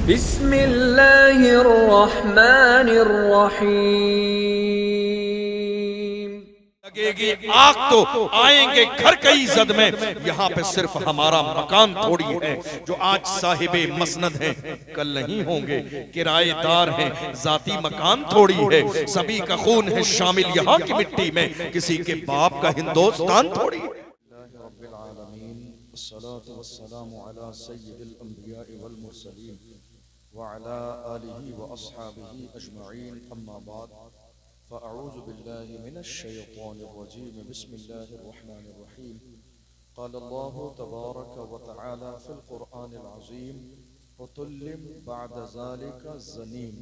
बिस्मिल्लाहिर्रहमानिर्रहीम। लगेगी आग तो आएंगे घर कई जद में, यहाँ पे सिर्फ हमारा मकान थोड़ी है। जो आज साहिबे मसनद हैं कल नहीं होंगे किराएदार हैं, जाती मकान थोड़ी है। सभी का खून है शामिल यहाँ की मिट्टी में, किसी के बाप का हिंदुस्तान थोड़ी है। फ़अऊज़ु बिल्लाहि मिनश्शैतानिर्रजीम। बिस्मिल्लाहिर्रहमानिर्रहीम। क़ालल्लाहु तबारक व तआला फ़िल क़ुरआनिल अज़ीम वतुल्लिम बअद ज़ालिका ज़नीम।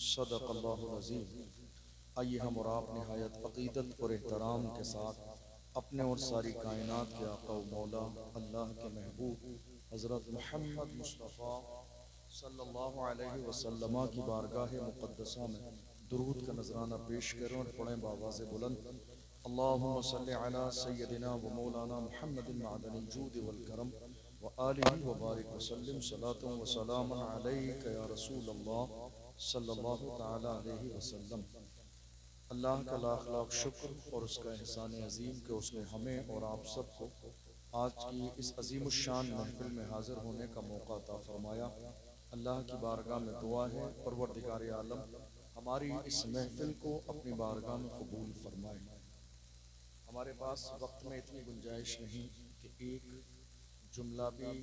सदक़ल्लाहुल अज़ीम। आइए हम और आप निहायत अक़ीदत और एहतराम के साथ अपने और सारी कायनात के आका व मौला अल्लाह के महबूब हज़रत मुहम्मद मुस्तफ़ा सल्लल्लाहु अलैहि वसल्लम की बारगाह मुक़द्दसा में दुरूद का नजराना पेश करें और पढ़ें बावाज़े बुलंद। अल्लाहुम्मा सल्लि अला सय्यदिना व मौलाना मुहम्मदिन मअदनिल जूद वल करम व आलिहि व बारिक व सल्लिम सलातन व सलामन अलैका या रसूल अल्लाह सल्लल्लाहु तआला अलैहि वसल्लम। अल्लाह का लाख लाख शुक्र और उसका एहसान अजीम कि उसने हमें और आप सबको आज की इस अजीमुश्शान महफिल में हाजिर होने का मौका अता फरमाया। अल्लाह की बारगाह में दुआ है परवरदिगार आलम हमारी इस महफिल को अपनी बारगाह में कबूल फरमाए। हमारे पास वक्त में इतनी गुंजाइश नहीं कि एक जुमला भी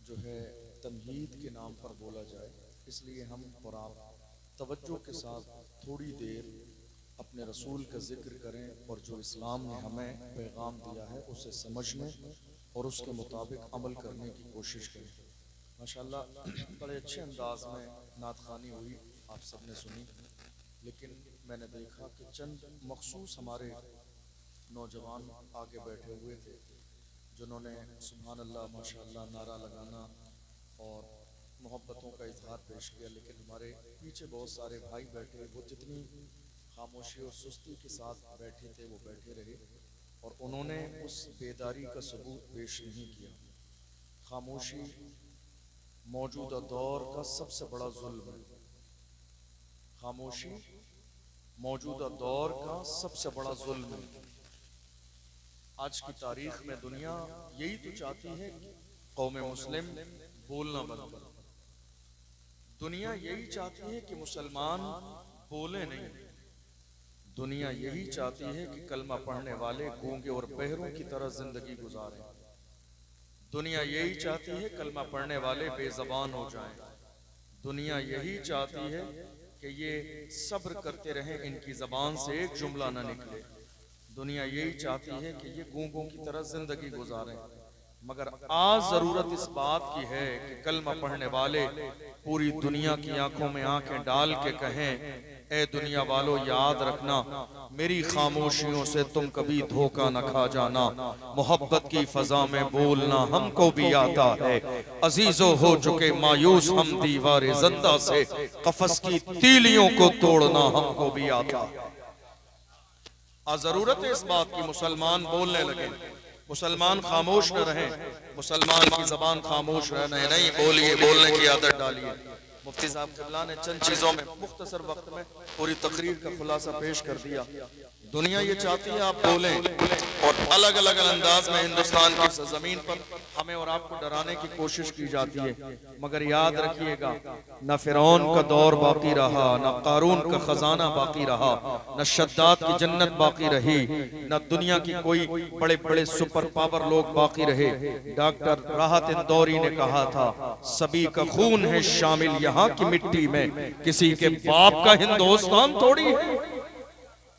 जो है तमहीद के नाम पर बोला जाए, इसलिए हम और आप तवज्जो के साथ थोड़ी देर अपने रसूल का जिक्र करें और जो इस्लाम ने हमें पैगाम दिया है उसे समझने और उसके मुताबिक अमल करने की कोशिश करें। माशाअल्लाह बड़े अच्छे अंदाज में नात ख़ानी हुई, आप सब ने सुनी, लेकिन मैंने देखा कि चंद मखसूस हमारे नौजवान आगे बैठे हुए थे जिन्होंने सुभान अल्लाह माशाअल्लाह नारा लगाना और मोहब्बतों का इजहार पेश किया, लेकिन हमारे पीछे बहुत सारे भाई बैठे, वो जितनी खामोशी और सुस्ती के साथ बैठे थे वो बैठे रहे और उन्होंने उस बेदारी का सबूत पेश नहीं किया। खामोशी मौजूदा दौर का सबसे बड़ा जुल्म है। खामोशी मौजूदा दौर का सबसे बड़ा जुल्म है। आज की तारीख में दुनिया यही तो चाहती है कि कौमे मुस्लिम बोलना बंद कर। दुनिया यही चाहती है कि मुसलमान बोले नहीं। दुनिया यही चाहती है कि कलमा पढ़ने वाले गूंगे और बहरों की तरह जिंदगी गुजारें। दुनिया यही चाहती है कलमा पढ़ने वाले बेज़बान हो जाएं। दुनिया यही चाहती है कि ये सब्र करते रहें, इनकी ज़बान से एक जुमला ना निकले। दुनिया यही चाहती है कि ये गूंगों की तरह जिंदगी गुजारें। मगर आज जरूरत इस बात की है कि कलमा पढ़ने वाले पूरी दुनिया की आंखों में आंखें डाल के कहें, ए दुनिया वालों याद रखना, मेरी खामोशियों से तुम कभी धोखा न खा जाना। मोहब्बत की फजा में बोलना हमको भी आता है, अजीजों हो चुके मायूस हम दीवारे जिंदा से, कफस की तीलियों को तोड़ना हमको भी आता है। आज जरूरत है इस बात की मुसलमान बोलने लगे, मुसलमान खामोश न रहें, मुसलमान की जबान खामोश रहने नहीं, बोलिए, बोलने की आदत डालिए। मुफ्ती साहब क़िबला ने चंद चीज़ों में मुख्तसर वक्त में पूरी तकरीर का खुलासा पेश कर दिया। दुनिया ये चाहती है आप बोलें और अलग अलग अंदाज में हिंदुस्तान की ज़मीन पर हमें और आपको डराने की कोशिश की जाती है। मगर याद रखिएगा, न फिरौन का दौर बाकी रहा, न कारून का खजाना बाकी रहा, न शद्दाद की जन्नत बाकी रही, न दुनिया की कोई बड़े बड़े सुपर पावर लोग बाकी रहे। डॉक्टर राहत इंदौरी ने कहा था, सभी का खून है शामिल यहाँ की मिट्टी में, किसी के बाप का हिंदुस्तान थोड़ी है।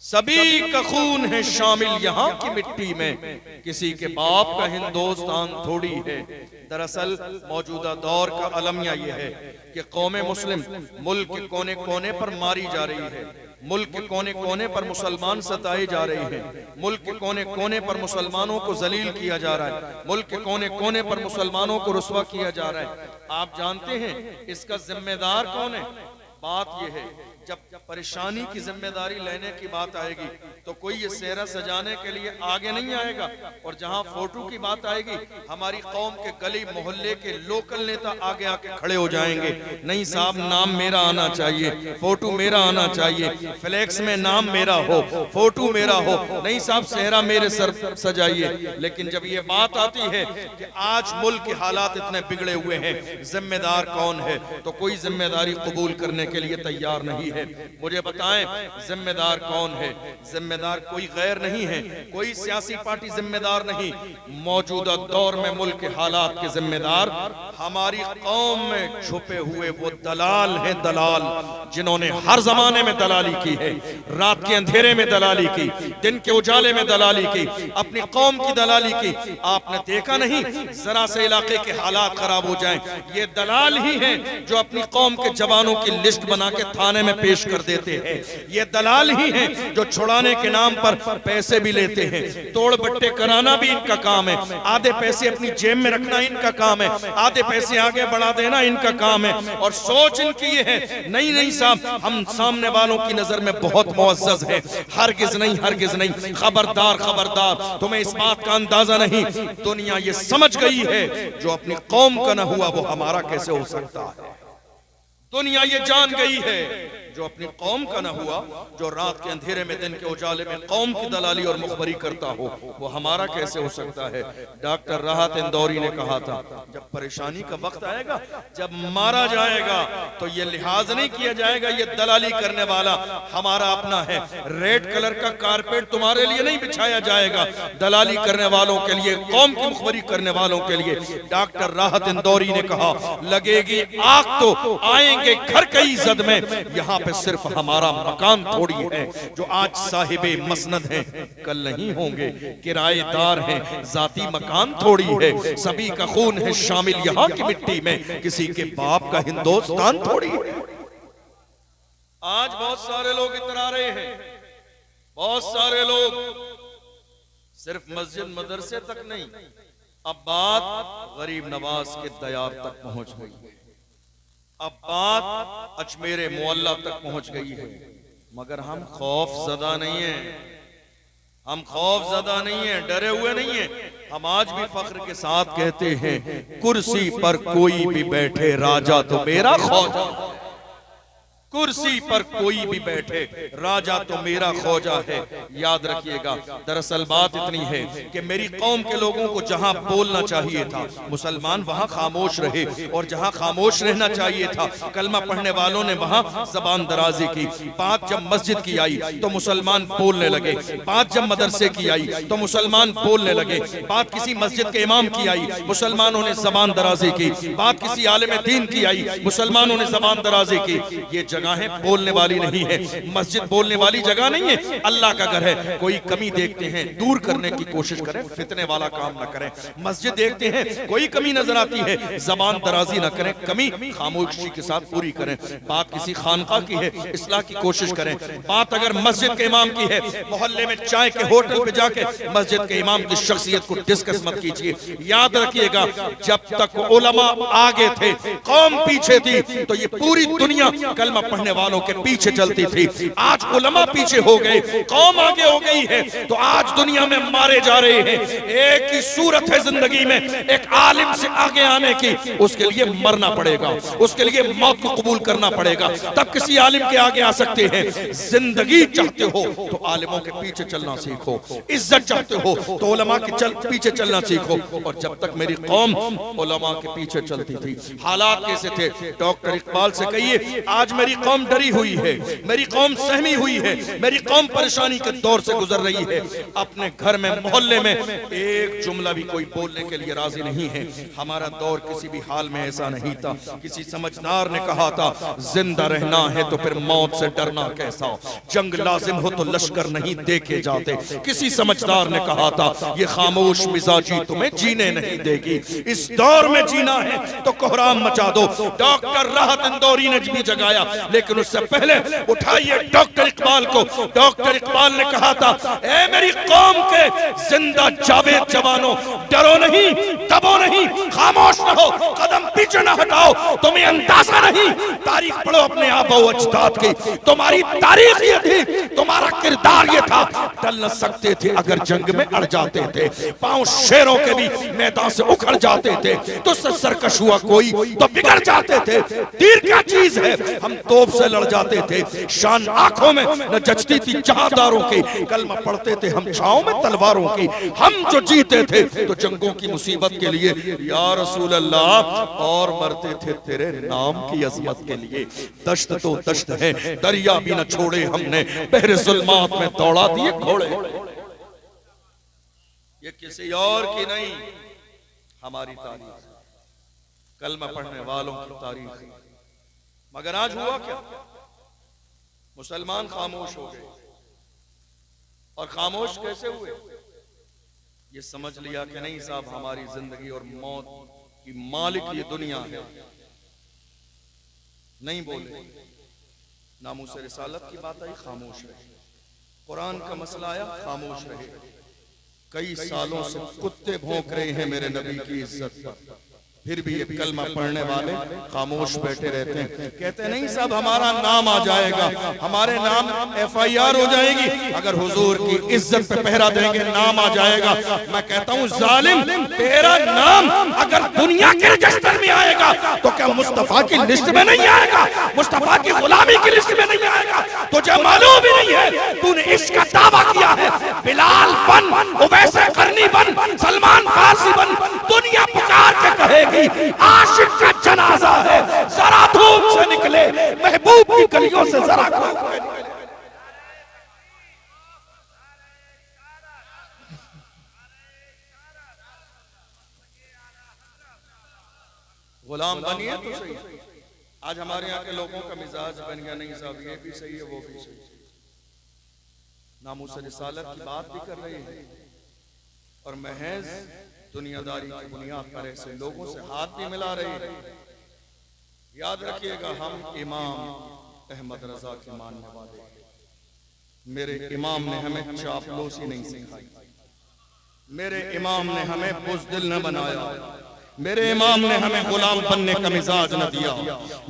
सभी का खून है शामिल यहाँ की मिट्टी में, किसी के बाप का हिंदुस्तान थोड़ी है। दरअसल मौजूदा दौर का अलमिया यह है कि कौमे मुस्लिम मुल्क के कोने कोने पर मारी जा रही है, मुल्क के कोने कोने पर मुसलमान सताए जा रहे हैं, मुल्क के कोने कोने पर मुसलमानों को जलील किया जा रहा है, मुल्क के कोने कोने पर मुसलमानों को रुस्वा किया जा रहा है। आप जानते हैं इसका जिम्मेदार कौन है? बात यह है जब परेशानी की जिम्मेदारी लेने की बात आएगी तो कोई ये सेहरा सजाने के लिए आगे नहीं आएगा, और जहां फोटो की बात आएगी हमारी कौम के गली मोहल्ले के लोकल नेता आगे आके खड़े हो जाएंगे। नहीं साहब, नाम मेरा आना चाहिए, फोटो मेरा आना चाहिए, फ्लैक्स में नाम मेरा हो, फोटो मेरा हो, नहीं साहब सेहरा मेरे सर सजाइए। लेकिन जब ये बात आती है कि आज मुल्क के हालात इतने बिगड़े हुए हैं, जिम्मेदार कौन है, तो कोई जिम्मेदारी कबूल करने के लिए तैयार नहीं है। मुझे बताएं जिम्मेदार कौन है? जिम्मेदार कोई गैर नहीं है, कोई सियासी पार्टी जिम्मेदार नहीं। मौजूदा दौर में मुल्क के हालात के जिम्मेदार हमारी कौम में छुपे हुए वो दलाल हैं, दलाल जिन्होंने हर जमाने में दलाली की है, रात के अंधेरे में दलाली की, दिन के उजाले में दलाली की, अपनी कौम की दलाली की। आपने देखा नहीं, जरा से इलाके के हालात खराब हो जाएं, ये दलाल ही हैं जो अपनी कौम के जवानों की लिस्ट बना के थाने में पेश कर देते हैं। ये दलाल ही हैं जो छुड़ाने के नाम पर पैसे भी लेते हैं, तोड़ बट्टे कराना भी इनका काम है, आधे पैसे अपनी जेब में रखना इनका काम है, आधे पैसे आगे बढ़ा देना इनका काम है। और सोच इनकी ये है, नहीं नहीं साहब, हम सामने वालों की नजर में बहुत मुअज़्ज़ज़ है, हरगिज़ नहीं, हरगिज़ नहीं। खबरदार खबरदार, तुम्हें इस बात का अंदाजा नहीं, दुनिया ये समझ गई है जो अपनी कौम का न हुआ वो हमारा कैसे हो सकता है। दुनिया ये जान गई है जो अपनी कौम का न हुआ, जो रात के अंधेरे में दिन के उजाले में कौम की दलाली और मुखबरी करता हो, वो हमारा कैसे हो सकता है। डॉक्टर राहत इंदौरी ने कहा था, जब परेशानी का वक्त आएगा, जब मारा जाएगा तो ये लिहाज नहीं किया जाएगा ये दलाली करने वाला हमारा अपना है, रेड कलर का कारपेट तुम्हारे लिए नहीं बिछाया जाएगा, दलाली करने वालों के लिए, कौम की मुखबरी करने वालों के लिए। डॉक्टर राहत इंदौरी ने कहा, लगेगी आग तो आएंगे घर कई जद में, यहाँ पे सिर्फ हमारा मकान थोड़ी है। जो आज साहिबे मसनद हैं कल नहीं होंगे, किराएदार हैं, जाती मकान थोड़ी है। सभी का खून है शामिल यहाँ की मिट्टी में, किसी के बाप का हिंदुस्तान थोड़ी है। आज बहुत सारे लोग इतरा रहे हैं, बहुत सारे लोग सिर्फ मस्जिद मदरसे तक नहीं, अब बात गरीब नवाज के दयार तक पहुंच गई है, अब बात अजमेरे मोहल्ला तक पहुंच गई है। मगर हम खौफ ज़दा नहीं है, हम खौफ ज़दा नहीं है, डरे हुए नहीं है। हम आज भी फख्र के साथ कहते हैं, कुर्सी पर कोई भी बैठे राजा तो मेरा खौजा, कुर्सी पर कोई भी बैठे राजा तो मेरा खौजा है। याद रखिएगा, दरअसल बात इतनी है कि मेरी कौम के लोगों को जहां बोलना चाहिए था मुसलमान वहां खामोश रहे, और जहां खामोश रहना चाहिए था कलमा पढ़ने वालों ने वहां जबान दराजी की। बात जब मस्जिद की आई तो मुसलमान बोलने लगे, बात जब मदरसे की आई तो मुसलमान बोलने लगे, बात किसी मस्जिद के इमाम की आई मुसलमानों ने जबान दराजी की, बात किसी आलिम दीन की आई मुसलमानों ने जबान दराजी की। ये जगहें बोलने वाली नहीं है, मस्जिद बोलने वाली जगह नहीं है, अल्लाह का घर है। कोई कमी देखते हैं दूर करने की कोशिश करें, फितने वाला काम न करें। मस्जिद देखते हैं कोई कमी नजर आती है, जबान दराजी न करें, कमी खामोशी के साथ पूरी करें। बात किसी खानका की है, इस्लाह की कोशिश करें। बात अगर मस्जिद के इमाम की है, मोहल्ले में चाय के होटल पे जाके मस्जिद के इमाम की शख्सियत को डिस्कस मत कीजिए। याद रखिएगा, जब तक उलमा आगे थे कौम पीछे थी, तो ये पूरी दुनिया कलमा पढ़ने वालों के पीछे चलती थी। आज उलमा पीछे हो गए, कौम आगे हो गई है, तो आज दुनिया में मारे जा रहे हैं। एक ही सूरत है जिंदगी में, एक आलिम से आगे आने की, उसके लिए मरना पड़ेगा, उसके लिए मौत को कबूल करना पड़ेगा, तब किसी आलिम के आगे आ सकते हैं। जिंदगी चाहते हो तो आलिमों के पीछे चलना सीखो, इज्जत चाहते हो तो उलमा के पीछे चलना सीखो। और जब तक मेरी कौम उलमा के पीछे चलती थी, हालात कैसे थे? डॉक्टर इकबाल से कहिए, आज मेरी कौम डरी हुई है, मेरी कौम सहमी हुई है, मेरी कौम परेशानी के दौर से गुजर रही है। अपने घर में मोहल्ले में एक जुमला भी कोई बोलने के लिए राजी नहीं है। हमारा दौर किसी भी हाल में ऐसा नहीं था। किसी समझदार ने कहा था, जिंदा रहना है तो फिर मौत से डरना कैसा, जंग लाजिम हो तो लश्कर नहीं देखे जाते। किसी समझदार ने कहा था, ये खामोश मिजाजी तुम्हें जीने नहीं देगी। इस दौर में जीना है तो कोहराम मचा दो। डॉक्टर राहत इंदौरी ने भी जगाया, लेकिन उससे पहले उठाइए डॉक्टर इकबाल को। डॉक्टर इकबाल ने कहा था, ए मेरी कौम के जिंदा जावेद जवानों, डरो नहीं, दबो नहीं, खामोश रहो, कदम पीछे न हटाओ। तुम्हें अंदाजा नहीं, तारीख पढ़ो अपने आबा अजदाद की, तुम्हारी तारीख ये थी, तुम्हारा किरदार ये था। टल न सकते थे अगर जंग में अड़ जाते थे, पांव शेरों के भी मैदान से उखड़ जाते थे। तो सरकश हुआ कोई तो बिगड़ जाते थे। तीर क्या चीज है, हम तोप से लड़ जाते थे। शान आंखों में न जचती थी जहांदारों की, कलमा पढ़ते थे हम छाओं में तलवारों की। हम जो जीते थे तो जंगों की मुसीबत के लिए या रसूल अल्लाह, और मरते थे तेरे नाम की अजमत के लिए। दश्त तो दश्त है, दरिया भी न छोड़े हमने, बहरे जुल्मात में दौड़ा दिए घोड़े। ये किसी और की नहीं, हमारी तारीख, कलमा पढ़ने वालों की तारीख। मगर आज हुआ क्या, मुसलमान खामोश हो गए। और खामोश कैसे हुए, ये समझ लिया कि नहीं साहब, हमारी जिंदगी और मौत की मालिक ये दुनिया है। नहीं बोले, नामूस रिसालत की बात आई, खामोश रहे। कुरान का मसला आया, खामोश रहे। कई सालों से कुत्ते भौंक रहे हैं मेरे नबी की इज्जत पर, फिर भी ये कलमा पढ़ने वाले खामोश बैठे रहते हैं। कहते नहीं साहब, हमारा नाम आ जाएगा, हमारे नाम FIR हो जाएगी अगर हुजूर की इज्जत पे पहरा देंगे, नाम आ जाएगा। मैं कहता हूँ जालिम, तेरा नाम अगर दुनिया के रजिस्टर में आएगा तो क्या मुस्तफा की लिस्ट में नहीं आएगा, मुस्तफा की गुलामी की लिस्ट में नहीं आएगा? तुझे मालूम ही नहीं है, तूने इश्क का दावा किया है। बिलाल बन, उवैसे करनी बन, सलमान फारसी बन, दुनिया पुकार के कहेगी आशिक का जनाजा है, जरा धूप से निकले, महबूब की गलियों से जरा गुलाम बनिए तो सही। आज हमारे यहाँ के लोगों का मिजाज बन गया, नहीं साहब ये भी सही है वो भी सही है। नामूस रिसालत की बात भी कर रहे हैं और महज दुनियादारी की बुनियाद पर ऐसे लोगों से हाथ भी मिला रहे हैं। याद रखिएगा, हम इमाम अहमद रजा के मानने वाले, मेरे इमाम ने हमें चापलूसी नहीं सिखाई, मेरे इमाम ने हमें बुज़दिल न बनाया, मेरे इमाम ने हमें गुलाम बनने का मिजाज न दिया,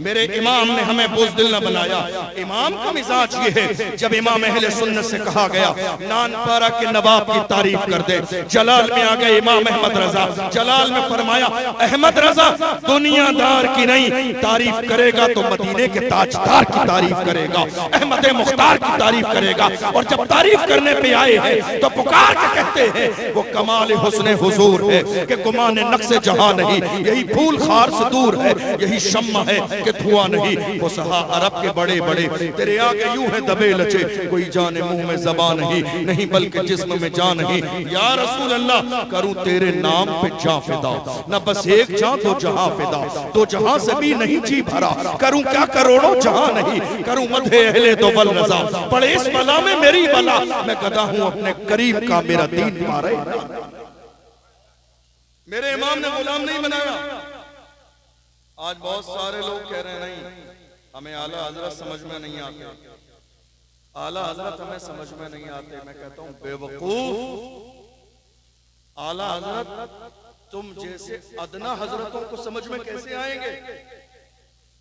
मेरे इमाम ने हमें बुज़दिल न बनाया। इमाम का मिजाज ये है, जब इमाम अहले सुन्नत से कहा गया नानपारा के नवाब की तारीफ कर दे, जलाल में आ गए इमाम अहमद रजा, जलाल में फरमाया अहमद रजा दुनियादार की नहीं तारीफ करेगा तो मदीने के ताजदार की तारीफ करेगा, अहमद मुख्तार की तारीफ करेगा। और जब तारीफ करने पे आए हैं तो पुकार के कहते हैं वो कमाल हुस्न हुजूर है कि गुमान नक्शे जहां नहीं, यही फूल खार से दूर है, यही शम्मा है कि धुआं नहीं। वो सहा अरब के बड़े बड़े तेरे आगे यूं है दबे लचे, कोई जाने मुंह में ज़बान नहीं, नहीं बल्कि जिस्म में जान नहीं। या रसूल अल्लाह, करूं तेरे नाम पे जां फिदा, न बस एक जां तो जहां फिदा, तो जहां से भी नहीं जी भरा, करूं क्या करोड़ों जहां नहीं, करूं मधे अहले तो बल रजा, पड़े इस बला में मेरी बला, मैं गदा हूं अपने करीब का, मेरा दीन मारे। मेरे इमाम ने गुलाम नहीं बनाया। आज बहुत सारे लोग कह रहे हैं नहीं हमें आला हजरत समझ में नहीं आते, आला हजरत हमें समझ में नहीं आते। मैं कहता हूं बेवकूफ, आला हजरत तुम जैसे अदना हजरतों को समझ में कैसे आएंगे?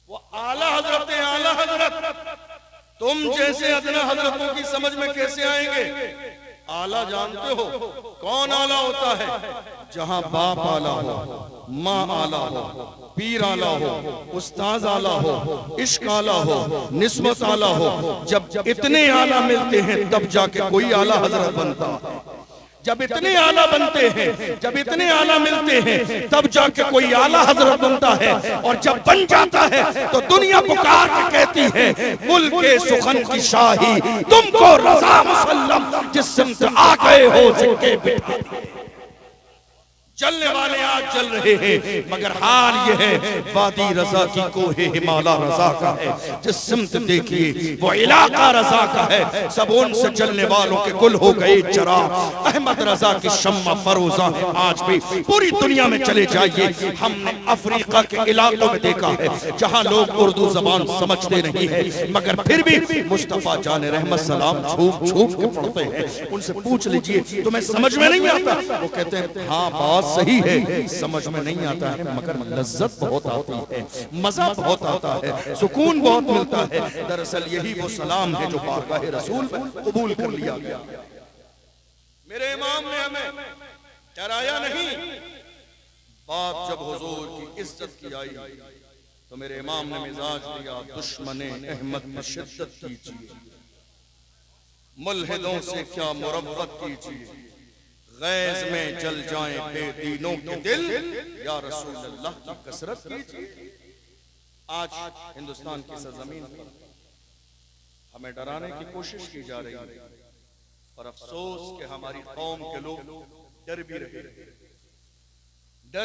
वो आला हजरत है, आला हजरत तुम जैसे अदना हजरतों की समझ में कैसे आएंगे? आला जानते हो कौन आला होता है? जहां बाप आला हो, माँ आला हो, पीर आला हो, उस्ताद आला हो, इश्क आला हो, निस्बत आला हो। जब इतने आला मिलते हैं तब जाके कोई आला हजरत बनता है। जब इतने आला बनते हैं, जब इतने आला मिलते हैं तब जाके कोई आला हजरत बनता है। और जब बन जाता है तो दुनिया पुकार के कहती है मुल्के सुखन की शाही तुमको रजा मुसल्लम, जिस सिमत आ गए हो सिक्के बिठा। जलने वाले आज जल रहे हैं, मगर हाल ये है वादी रजा की कोहे हिमाला रजा का है। जिस सिमत देखिए वो इलाका रजा का है। सब उनसे जलने वालों के गुल हो गए चराग। अहमद रजा की शम्मा फरोजा है आज भी। पूरी दुनिया में चले जाइए, हमने अफ्रीका के इलाकों में देखा है जहां लोग उर्दू जबान समझते नहीं है, मगर फिर भी मुस्तफा जाने रहमत सलाम छूप छूप के पढ़ते हैं। उनसे पूछ लीजिए तुम्हें समझ में नहीं आता? वो कहते हैं हाँ बात सही है, समझ में नहीं आता है, मगर लज्जत बहुत आती है, मजा बहुत आता है, सुकून बहुत मिलता है। दरअसल यही वो सलाम है जो बारगाह रसूल में कबूल कर लिया गया। मेरे इमाम ने हमें डराया नहीं। बात जब हुजूर की इज्जत की आई तो मेरे इमाम ने मिजाज दिया, दुश्मने अहमद में शिद्दत कीजिए, मुल्हिदों से क्या मुरव्वत कीजिए, गैज में जल जाएं बेदीनों के दिल, या रसूल अल्लाह की कसरत कीजिए। आज हिंदुस्तान की सरजमीन पर हमें डराने की कोशिश की जा रही है, और अफसोस कि हमारी कौम के लोग डर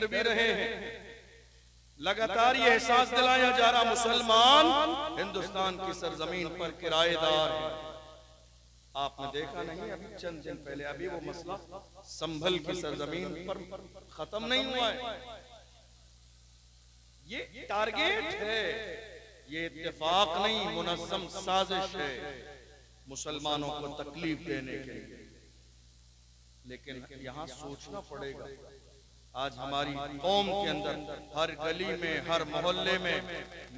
भी रहे हैं। लगातार ये एहसास दिलाया जा रहा मुसलमान हिंदुस्तान की सरजमीन पर किराएदार है। आपने देखा नहीं अभी चंद दिन पहले अभी वो मसला संभल की सरजमीन पर खत्म नहीं हुआ है। ये टारगेट है, ये इत्तेफाक नहीं, मुनज़्ज़म साजिश है मुसलमानों को तकलीफ देने के लिए। लेकिन यहाँ सोचना पड़ेगा, आज हमारी कौम के अंदर हर गली में, हर मोहल्ले में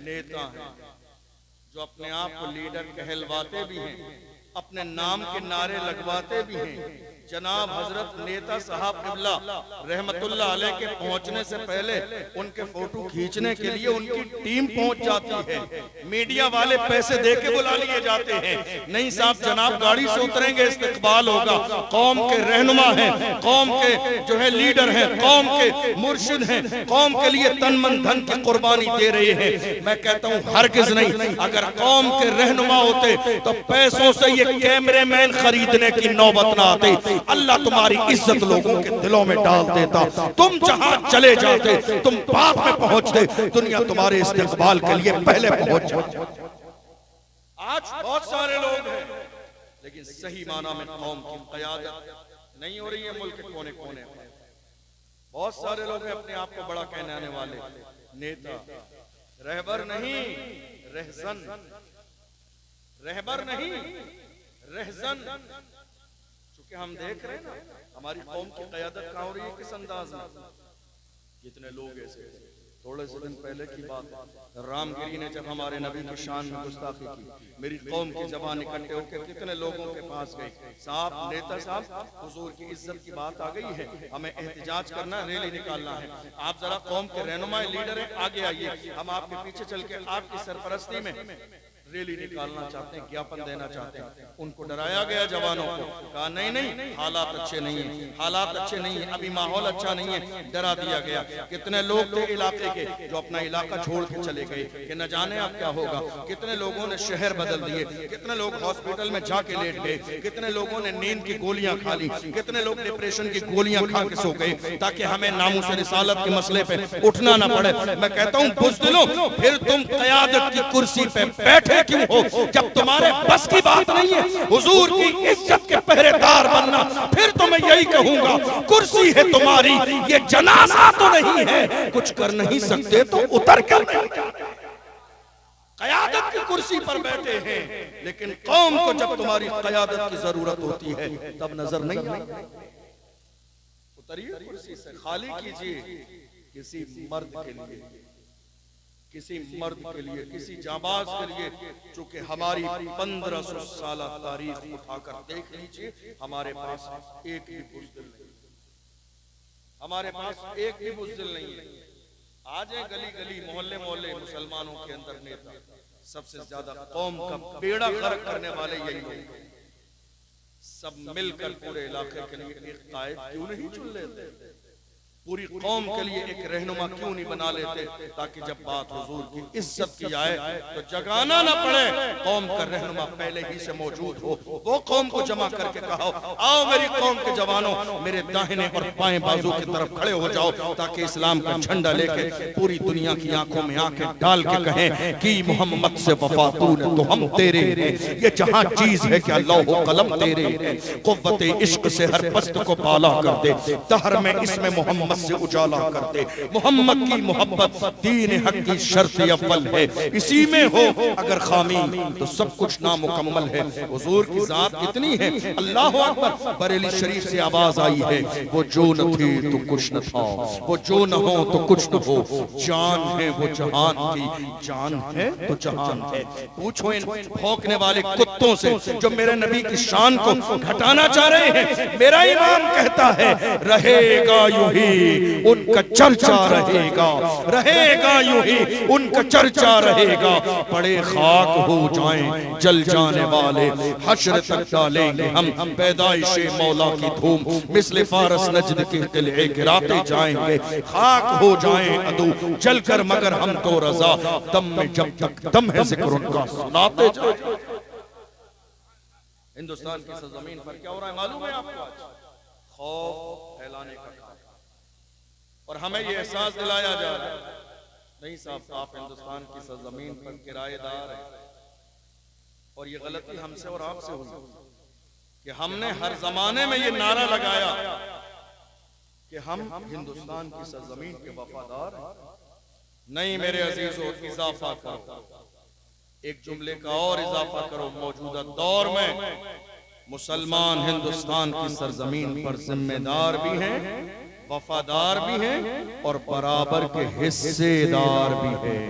नेता हैं जो अपने आप को लीडर कहलवाते भी हैं, अपने नाम के नारे लगवाते भी हैं। जनाब हजरत नेता साहब क़िबला रहमतुल्लाह अलैह के पहुंचने से पहले उनके फोटो खींचने के लिए उनकी टीम पहुंच जाती है। मीडिया वाले पैसे दे के बुला लिए जाते हैं। नहीं साहब, जनाब गाड़ी से उतरेंगे, इस्तकबाल होगा। कौम के रहनुमा हैं, कौम के जो है लीडर हैं, कौम के मुर्शिद हैं, कौम के लिए तन मन धन की कुर्बानी दे रहे हैं। मैं कहता हूँ हरगिज नहीं। अगर कौम के रहनुमा होते तो पैसों से ये कैमरेमैन खरीदने की नौबत ना आती। अल्लाह तुम्हारी इज्जत लोगों के दिलों में डाल देता। तुम जहां चले जाते, तुम बाद में पहुंचते, दुनिया तुम्हारे इस्तेकबाल के लिए पहले पहुंच जाती। आज बहुत सारे लोग हैं, लेकिन सही माना में कौम की क़यादत नहीं हो रही है। मुल्क के कोने कोने बहुत सारे लोग हैं अपने आप को बड़ा कहने आने वाले नेता, रहबर नहीं रहजन, रहबर नहीं रहजन। कि हम देख रहे हैं ना हमारी कौम की क़यादत कहाँ हो रही है, किस अंदाज में। कितने लोग ऐसे, थोड़े से दिन पहले की बात, रामगिरी ने जब हमारे नबी की शान में गुस्ताखी की, मेरी कौम की जबान इकट्ठे होकर कितने लोगों के पास गई, साहब नेता साहब हुजूर की इज्जत की बात आ गई है, हमें एहतिजाज करना, रैली निकालना है, आप जरा कौम के रहनुमाई लीडर हैं, आगे आइए, हम आपके पीछे चल के आपकी सरपरस्ती में रैली निकालना चाहते हैं, ज्ञापन देना चाहते हैं। उनको डराया गया जवानों को, कहा नहीं नहीं हालात अच्छे नहीं है, हालात अच्छे नहीं है, अभी माहौल अच्छा नहीं है, डरा दिया गया। कितने लोग थे इलाके के जो अपना इलाका छोड़ के चले गए कि न जाने अब क्या होगा। कितने लोगों ने शहर बदल दिए, कितने लोग हॉस्पिटल में जाके लेट गए, कितने लोगों ने नींद की गोलियां खा ली, कितने लोग डिप्रेशन की गोलियां खा के सो गए ताकि हमें नामूस रिसालत के मसले पे उठना न पड़े। मैं कहता हूँ बुज़दिलो, फिर तुम क़यादत की कुर्सी पे बैठे क्यों हो जब तुम्हारे बस की बात नहीं है हुजूर की इज्जत के पहरेदार बनना। फिर तो मैं यही कहूंगा, कुर्सी है तुम्हारी, ये जनाजा तो नहीं है। कुछ कर नहीं सकते तो उतर कर क़यादत की कुर्सी पर बैठे हैं, लेकिन कौम को जब तुम्हारी क़यादत की जरूरत होती है तब नजर नहीं आती। उतरिए कुर्सी से, खाली कीजिए किसी मर्द के लिए, किसी मर्द के लिए, किसी जाबाज के लिए। चूंकि हमारी 1500 साल तारीख उठाकर देख लीजिए, हमारे पास एक भी बुज़दिल नहीं, हमारे पास एक भी बुज़दिल नहीं है। आज है गली गली, मोहल्ले मोहल्ले मुसलमानों के अंदर नेता, सबसे ज्यादा कौम का बेड़ा गर्क करने वाले यही लोग। सब मिलकर पूरे इलाके के लिए एक कायद क्यों नहीं चुन लेते? पूरी कौम के लिए एक रहनुमा क्यों नहीं बना लेते, ताकि जब बात हुजूर की इज्जत की आए तो जगाना ना पड़े, कौम का रहनुमा पहले ही से मौजूद हो। वो कौम को जमा करके कहो, आओ मेरी कौम के जवानों, मेरे दाहिने और बाएं बाजू की तरफ खड़े हो जाओ, ताकि इस्लाम का झंडा लेके पूरी दुनिया की आंखों में आंखें डाल के कहें कि मोहम्मद से वफा तूने तो हम तेरे हैं। ये जहां चीज है क्या लौह कलम तेरे हैं। कुव्वते इश्क से हर पस्त को पाला कर दे, दहर में इसमें मोहम्मद से उजाला करते। मोहम्मद की मोहब्बत दीन हक की शर्त अव्वल है, इसी में हो अगर खामी तो सब कुछ नामुकम्मल है। हुजूर की जात कितनी है, अल्लाह अकबर। बरेली शरीफ से आवाज आई है, वो जो न थे तो कुछ न था, वो जो न हो तो कुछ न हो, जान है वो जहान की, जान है तो जहान है। पूछो इन भौंकने वाले कुत्तों से जो मेरे नबी की शान को घटाना चाह रहे हैं। मेरा इमाम कहता है रहेगा यूं ही उनका चर्चा रहेगा, रहेगा यूं ही उनका चर्चा रहेगा। पड़े खाक हो जाएं जल जाने वाले, हश्र तक डालेंगे हम पैदाइशे मौला की धूम, मिस्ले फारस नजद के किले गिराते जाएंगे। खाक हो जाएं अदू जलकर मगर हम तो रजा, दम में जब तक दम है जिक्र उनका सुनाते जाएं। हिंदुस्तान की सरजमीन पर क्या हो रहा है मालूम है आपको? खौफ फैलाने का काम, और हमें ये एहसास दिलाया जा रहा है नहीं साहब, आप हिंदुस्तान की सरजमीन पर किराएदार हैं। और ये गलती हमसे और आपसे हुई कि हमने हर जमाने में ये नारा लगाया कि हम हिंदुस्तान की सरजमीन के वफादार हैं। नहीं मेरे अजीजों, इजाफा करो, एक जुमले का और इजाफा करो। मौजूदा दौर में मुसलमान हिंदुस्तान की सरजमीन पर जिम्मेदार भी हैं, वफादार भी हैं और बराबर के हिस्सेदार भी हैं।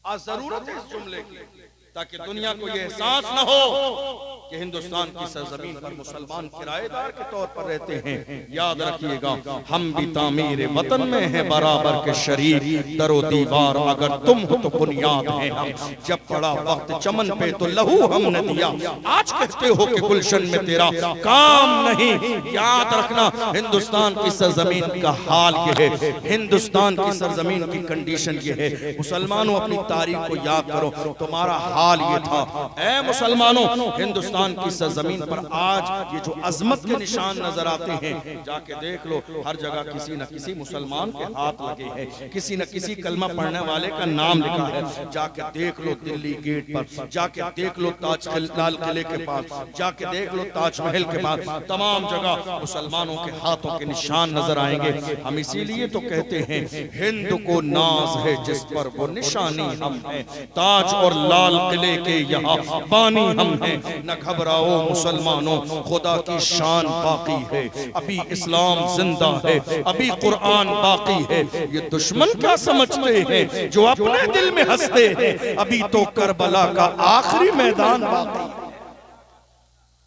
आज जरूरत है इस जुमले की, ताकि दुनिया को यह एहसास न हो कि हिंदुस्तान की सरजमीन पर मुसलमान किराएदार के तौर पर रहते हैं। याद रखिएगा, हम भी तामीर वतन में हैं बराबर के शरीक, दरो दीवार अगर तुम हो तो बुनियाद है हम। जब पड़ा वक्त चमन पे तो लहू हमने दिया, आज कहते हो कि गुलशन में तेरा काम नहीं। याद रखना, हिंदुस्तान की सरजमीन का हाल ये है, हिंदुस्तान की सरजमीन की कंडीशन ये है। मुसलमानों अपनी तारीख को याद करो, तुम्हारा हाल ये था। ऐ मुसलमानों, हिंदुस्तान की सरजमीन पर आज ये जो अजमत के निशान नजर आते हैं, जाके देख लो, हर जगह किसी न किसी मुसलमान के हाथ लगे हैं, किसी न किसी कलमा पढ़ने वाले का नाम लिखा है। जाके देख लो दिल्ली गेट पर, जाके देख लो लाल किले के पास, जाके देख लो ताजमहल के पास, तमाम जगह मुसलमानों के हाथों के निशान नजर आएंगे। हम इसीलिए तो कहते हैं हिंद को नाज है जिस पर वो निशानी हम हैं, ताज और लाल किले के यहाँ बानी हम हैं। न घबराओ मुसलमानों, खुदा की शान बाकी है, अभी इस्लाम जिंदा है, अभी कुरान बाकी है। ये दुश्मन क्या समझते हैं जो अपने दिल में हंसते हैं, अभी तो करबला का आखिरी मैदान बाकी है।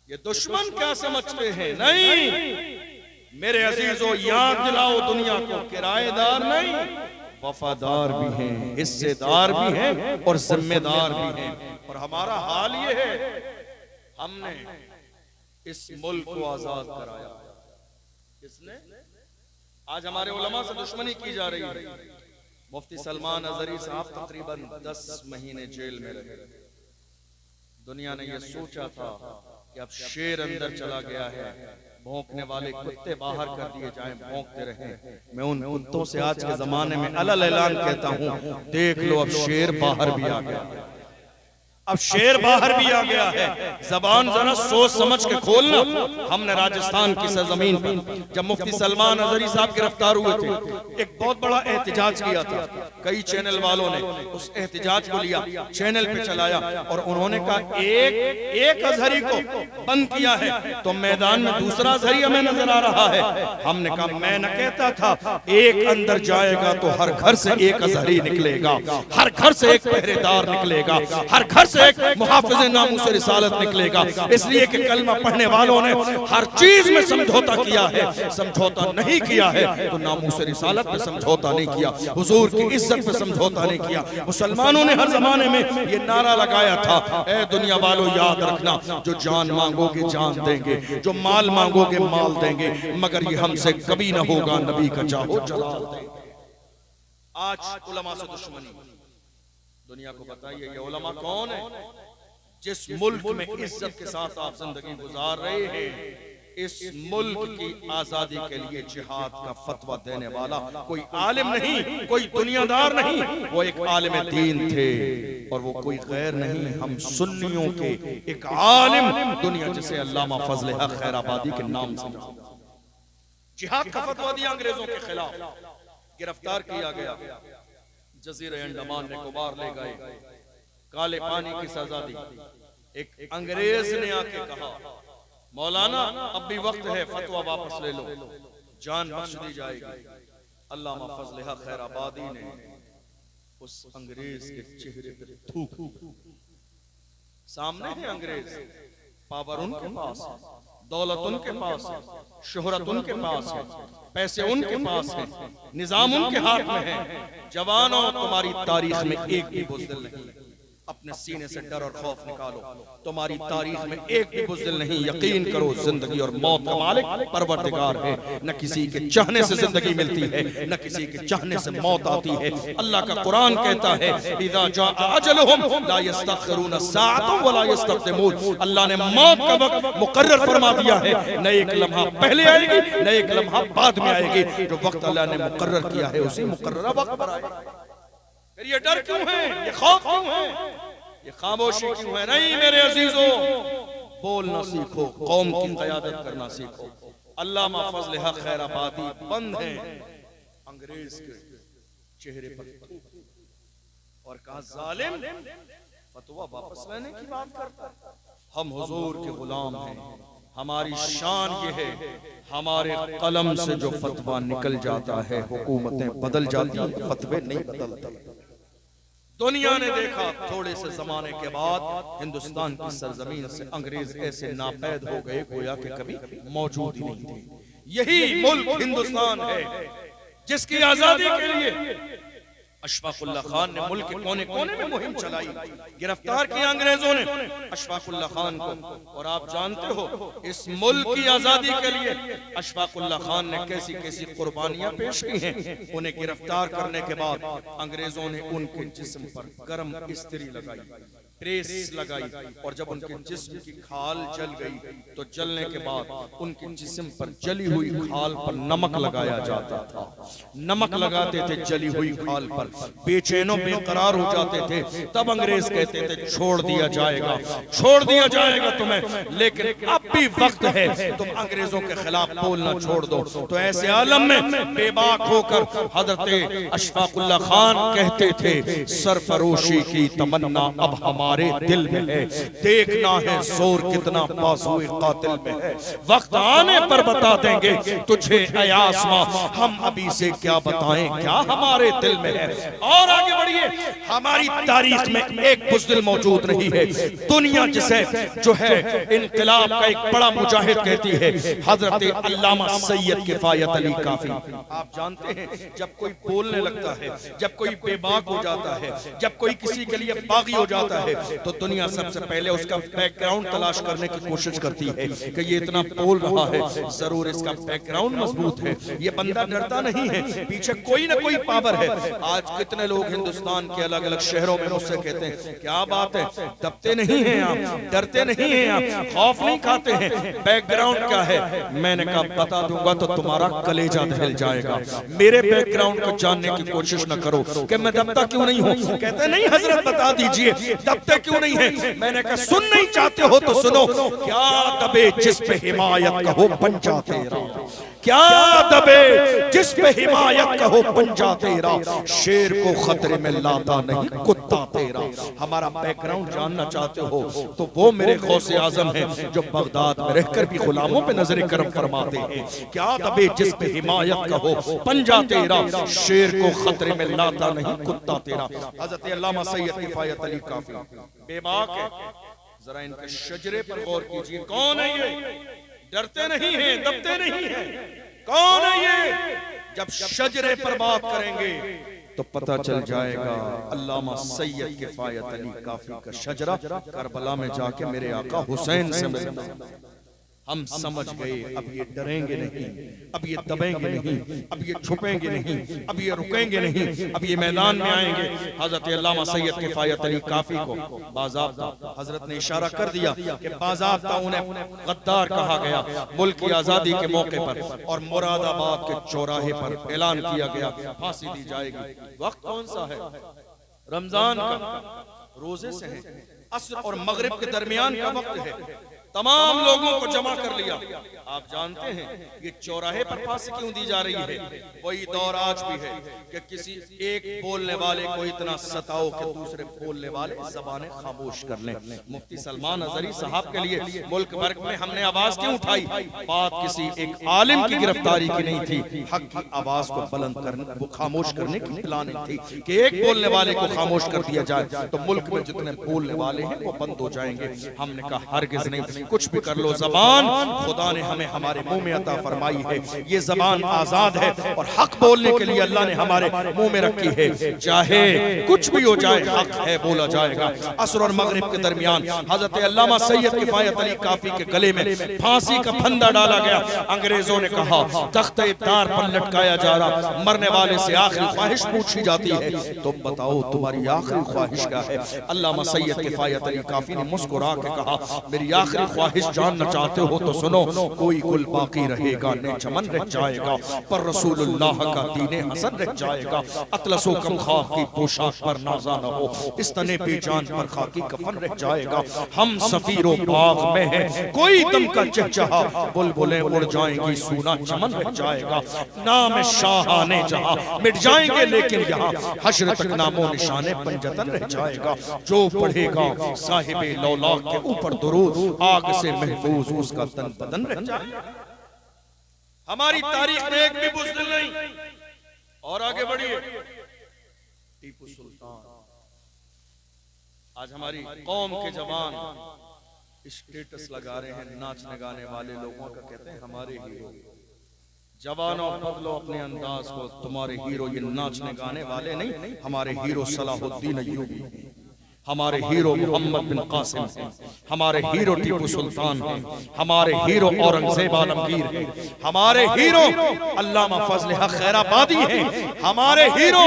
ये दुश्मन क्या समझते हैं? नहीं मेरे अजीजों, याद दिलाओ दुनिया को, किराएदार नहीं, वफादार भी हैं, हिस्सेदार भी हैं और जिम्मेदार भी हैं। और हमारा हाल ये है, हमने इस मुल्क को आजाद कराया। किसने? आज हमारे उलमा से दुश्मनी की जा रही है। मुफ्ती सलमान अजहरी साहब तकरीबन 10 महीने जेल में रहे। दुनिया ने यह सोचा था कि अब शेर अंदर चला गया है, भौंकने वाले कुत्ते बाहर कर दिए जाएं, भौंकते रहें। मैं उन कुत्तों से आज के जमाने में अलल ऐलान कहता हूं, देख लो अब शेर बाहर भी आ गया, अब शेर बाहर भी आ गया है। जबान जरा सोच समझ के खोलना। हमने राजस्थान की सरजमीन पर जब मुफ्ती सलमान अजहरी साहब गिरफ्तार हुए थे, एक बहुत बड़ा एहतिजाज किया था। कई चैनल वालों ने उस एहतिजाज को लिया, चैनल पे चलाया और उन्होंने कहा एक अजहरी को बंद किया है तो मैदान में दूसरा अजहरी हमें नजर आ रहा है। हमने कहा, मैं न कहता था एक अंदर जाएगा तो हर घर से एक अजहरी निकलेगा, हर घर से एक पहरेदार निकलेगा, हर घर से एक मुहाफिज नामूस रिसालत निकलेगा। इसलिए कि कलमा पढ़ने वालों ने हर चीज में समझौता किया है, समझौता नहीं किया है तो नामूस रिसालत पे समझौता नहीं किया, हुजूर की इज्जत पे समझौता नहीं किया। मुसलमानों ने हर जमाने में ये नारा लगाया था, ए दुनिया वालों याद रखना, जो जान मांगोगे जान देंगे, जो माल मांगोगे माल देंगे, मगर ये हमसे कभी ना होगा नबी का चाहो जलाल देंगे। आज उलमा से दुश्मनी, दुनिया को बताइए ये उलमा कौन है? जिस मुल्क में इज्जत के साथ आप जिंदगी गुजार रहे हैं, इस मुल्क की आजादी के लिए जिहाद का फतवा देने वाला कोई आलिम नहीं, कोई दुनियादार नहीं, वो एक आलिम दीन थे और वो कोई गैर नहीं, हम सुन्नियों के एक आलिम दुनिया जिसे अल्लामा फजल हक खैराबादी के नाम से जिहाद का फतवा दिया अंग्रेजों के खिलाफ, गिरफ्तार किया गया, जजीरे अंडमान निकोबार ले गए, काले पानी की सजा दी। एक अंग्रेज ने आके कहा, मौलाना अब भी वक्त है, फतवा वापस ले लो, जान बख्श दी जाएगी। अल्लामा फजल हक खैराबादी ने उस अंग्रेज के चेहरे पर थूक, सामने है अंग्रेज, पावर उनके पास है, दौलत उनके पास है, शोहरत उनके पास है, पैसे उनके पास है, निजाम उनके हाथ में है। जवानों, तुम्हारी तारीख में एक भी बुज़दिल नहीं, अपने सीने से डर और खौफ निकालो, तुम्हारी तारीख में एक भी बुज़दिल नहीं। यकीन करो जिंदगी और मौत का मालिक परवरदिगार है, न किसी के चाहने से जिंदगी मिलती है, न किसी के चाहने से मौत आती है। अल्लाह का कुरान कहता है, इज़ा जाअ अजलुहुम ला यस्तखिरून साअतन वला यस्तक़दिमून। अल्लाह ने मौत का वक्त मुकर्रर फरमा दिया है, न एक लम्हा पहले आएगी न एक लम्हा बाद में आएगी। जो वक्त अल्लाह ने मुकर्रर किया है उसी मुकर्रर वक्त पर आएगा। फिर ये डर क्यों है, ये खौफ क्यों है, ये खामोशी क्यों है? नहीं मेरे अजीजों, बोलना सीखो, कौम की क़यादत करना सीखो। अल्लामा फजल हक खैराबादी बंद हैं अंग्रेज के चेहरे पर और कहा, जालिम फतवा वापस लेने की बात करता है। हम हुजूर के गुलाम हैं, हमारी शान ये है, हमारे कलम से जो फतवा निकल जाता है हुकूमतें बदल जाती हैं, फतवे नहीं बदलते। दुनिया ने देखा थोड़े से जमाने के बाद हिंदुस्तान की सरजमीन से अंग्रेज ऐसे नापैद हो गए गोया कि कभी मौजूद ही नहीं थे। यही मुल्क हिंदुस्तान है जिसकी आजादी के लिए अशफाकुल्लाह खान ने मुल्क के कोने कोने में मुहिम चलाई, गिरफ्तार किया अंग्रेजों ने अशफाकुल्लाह खान को। और आप जानते हो इस मुल्क की आजादी के लिए अशफाकुल्लाह खान ने कैसी कैसी कुर्बानियां पेश की हैं। उन्हें गिरफ्तार करने के बाद अंग्रेजों ने उनके जिस्म पर गर्म इस्त्री लगाई, प्रेस लगाई, और जब उनके जिस्म की खाल जल गई तो जलने के बाद उनके जिस्म पर जली हुई खाल पर नमक लगाया जाता था। नमक लगाते थे जली हुई खाल पर, बेचैनो बेकरार हो जाते थे। तब अंग्रेज कहते थे छोड़ दिया जाएगा, छोड़ दिया जाएगा तुम्हें, लेकिन अब भी वक्त है, तुम अंग्रेजों के खिलाफ बोलना छोड़ दो। तो ऐसे आलम में बेबाक होकर हजरत अशफाकुल्लाह खान कहते थे, सरफरोशी की तमन्ना अब हमारे दिल में है, देखना है जोर कितना बाजुए कातिल में है, वक्त आने पर बता देंगे तुझे ऐ आसमां, हम अभी से क्या बताएं क्या हमारे दिल में है। और आगे बढ़िए, हमारी तारीख में एक बुज़दिल मौजूद नहीं है। दुनिया जिसे जो है इनकलाब का एक बड़ा मुजाहिद कहती है, हजरत अल्लामा सैयद किफायत अली काफी। आप जानते हैं जब कोई बोलने लगता है, जब कोई बेबाक हो जाता है, जब कोई किसी के लिए बागी हो जाता है, तो दुनिया सबसे पहले उसका बैकग्राउंड तलाश करने की कोशिश करती है कि ये इतना बोल रहा है, जरूर इसका बैकग्राउंड मजबूत है, ये बंदा डरता नहीं है, पीछे कोई ना कोई पावर है। आज कितने लोग हिंदुस्तान के अलग अलग शहरों में मुझसे कहते हैं, क्या बात है, दबते नहीं हैं आप, डरते नहीं हैं आप, खौफ नहीं खाते हैं, बैकग्राउंड क्या है? मैंने कहा बता दूंगा तो तुम्हारा कलेजा दहल जाएगा। मेरे बैकग्राउंड को जानने की कोशिश न करो कि मैं दबता क्यों नहीं हूँ। कहते नहीं हजरत बता दीजिए दबते क्यों नहीं है। मैंने कहा सुन नहीं चाहते हो तो सुनो, क्या दबे जिस पे हिमायत का हो पंचा तेरा, क्या दबे जिस पे हिमायत कहो पंजा तेरा, शेर को खतरे में लाता नहीं कुत्ता तेरा। हमारा बैकग्राउंड जानना चाहते हो तो वो मेरे गौसे आजम हैं जो बगदाद में रहकर भी गुलामों पे नजर करम फरमाते हैं। क्या दबे जिस पे हिमायत कहो पंजा तेरा, शेर को खतरे में लाता नहीं कुत्ता तेरा। हजरत अल्लामा सैयद किफायत अली काफी बेबाक है, जरा इनके शजरे पर गौर कीजिए। कौन है ये? डरते नहीं हैं, दबते नहीं हैं। कौन है ये? जब शजरे पर बात करेंगे तो पता चल जाएगा। अल्लामा सैयद किफायत अली काफी का शजरा करबला में जाके मेरे आका हुसैन से मिलना। हम समझ गए अब ये डरेंगे नहीं, अब ये दबेंगे नहीं, अब ये छुपेंगे नहीं, अब ये रुकेंगे नहीं, अब ये मैदान में आएंगे। हजरत अल्लामा सैयद किफायत अली काफी को बाज़ाब्ता हजरत ने इशारा कर दिया कि बाज़ाब्ता उन्हें गद्दार कहा गया। मुल्क की आजादी के मौके पर और मुरादाबाद के चौराहे पर ऐलान किया गया फांसी दी जाएगी। वक्त कौन सा है? रमजान का, रोजे से है, अस्र और मगरिब के दरमियान का वक्त है। तमाम लोगों को जमा कर लिया। आप जानते हैं ये चौराहे पर फांसी क्यों दी जा रही है? वही दौर आज भी है कि किसी एक बोलने वाले को इतना सताओ कि दूसरे बोलने वाले ज़बानें खामोश कर लें। मुफ्ती सलमान अजहरी साहब के लिए मुल्क भर में हमने आवाज क्यों उठाई? बात किसी एक आलिम की गिरफ्तारी की नहीं थी, हक की आवाज को बुलंद करने, वो खामोश करने की प्लानिंग थी कि एक बोलने वाले को खामोश कर दिया जाए तो मुल्क में जितने बोलने वाले हैं वो बंद हो जाएंगे। हमने कहा हरगिज़ नहीं, कुछ भी कर लो, जबान खुदा ने हमें हमारे मुंह में अता फरमाई है। ये जबान आजाद है और हक बोलने के लिए अल्लाह ने हमारे मुंह में रखी है। चाहे कुछ भी हो जाए, हक है बोला जाएगा। असर और मगरिब के दरमियान हजरत अल्लामा सैयद किफायत अली काफी के गले में फांसी का फंदा डाला गया। अंग्रेजों ने कहा तख्ते तार पर लटकाया जा रहा, मरने वाले से आखिरी ख्वाहिश पूछी जाती है, तो बताओ तुम्हारी आखिरी ख्वाहिश क्या है? अल्लामा सैयद किफायत अली काफी ने मुस्कुरा के कहा मेरी आखिरी ख्वाहिश जानना चाहते हो तो सुनो, कोई गुल बाकी रहेगा ने चमन रह जाएगा, पर रसूलुल्लाह का दीने हसन रह जाएगा। अतलसो कम खाक की पोशाक पर नाजा न हो, इस तने बेजान पर खाकी कफन रह जाएगा। हम सफीरों बाग में हैं, कोई दम का चहचहा, बुलबुलें उड़ जाएंगी, सूना चमन रह जाएगा। नाम शाहाने जहां मिट जाएंगे, लेकिन यहाँ हश्र तक नामो निशाने पंजतन रह जाएगा। जो पढ़ेगा साहिबे लौलाक के ऊपर दुरूद, आग से महफूज उसका तन बदन रह जाएगा। हमारी तारीख में एक भी बुज़दिल नहीं। और आगे बढ़िए, टीपू सुल्तान। आज हमारी कौम के जवान स्टेटस लगा रहे हैं नाचने गाने वाले लोगों का, कहते हैं हमारे हीरो। जवानों बदलो अपने अंदाज को, तुम्हारे हीरो ये नाचने गाने वाले नहीं, हमारे हीरो सलाहुद्दीन अय्यूबी हैं, हमारे हीरो मोहम्मद बिन कासिम हैं, हमारे हीरो टीपू सुल्तान हैं, हमारे हीरो औरंगजेब आलमगीर हैं, हमारे हीरो अल्लामा फजल हक खैराबादी हैं, हमारे हीरो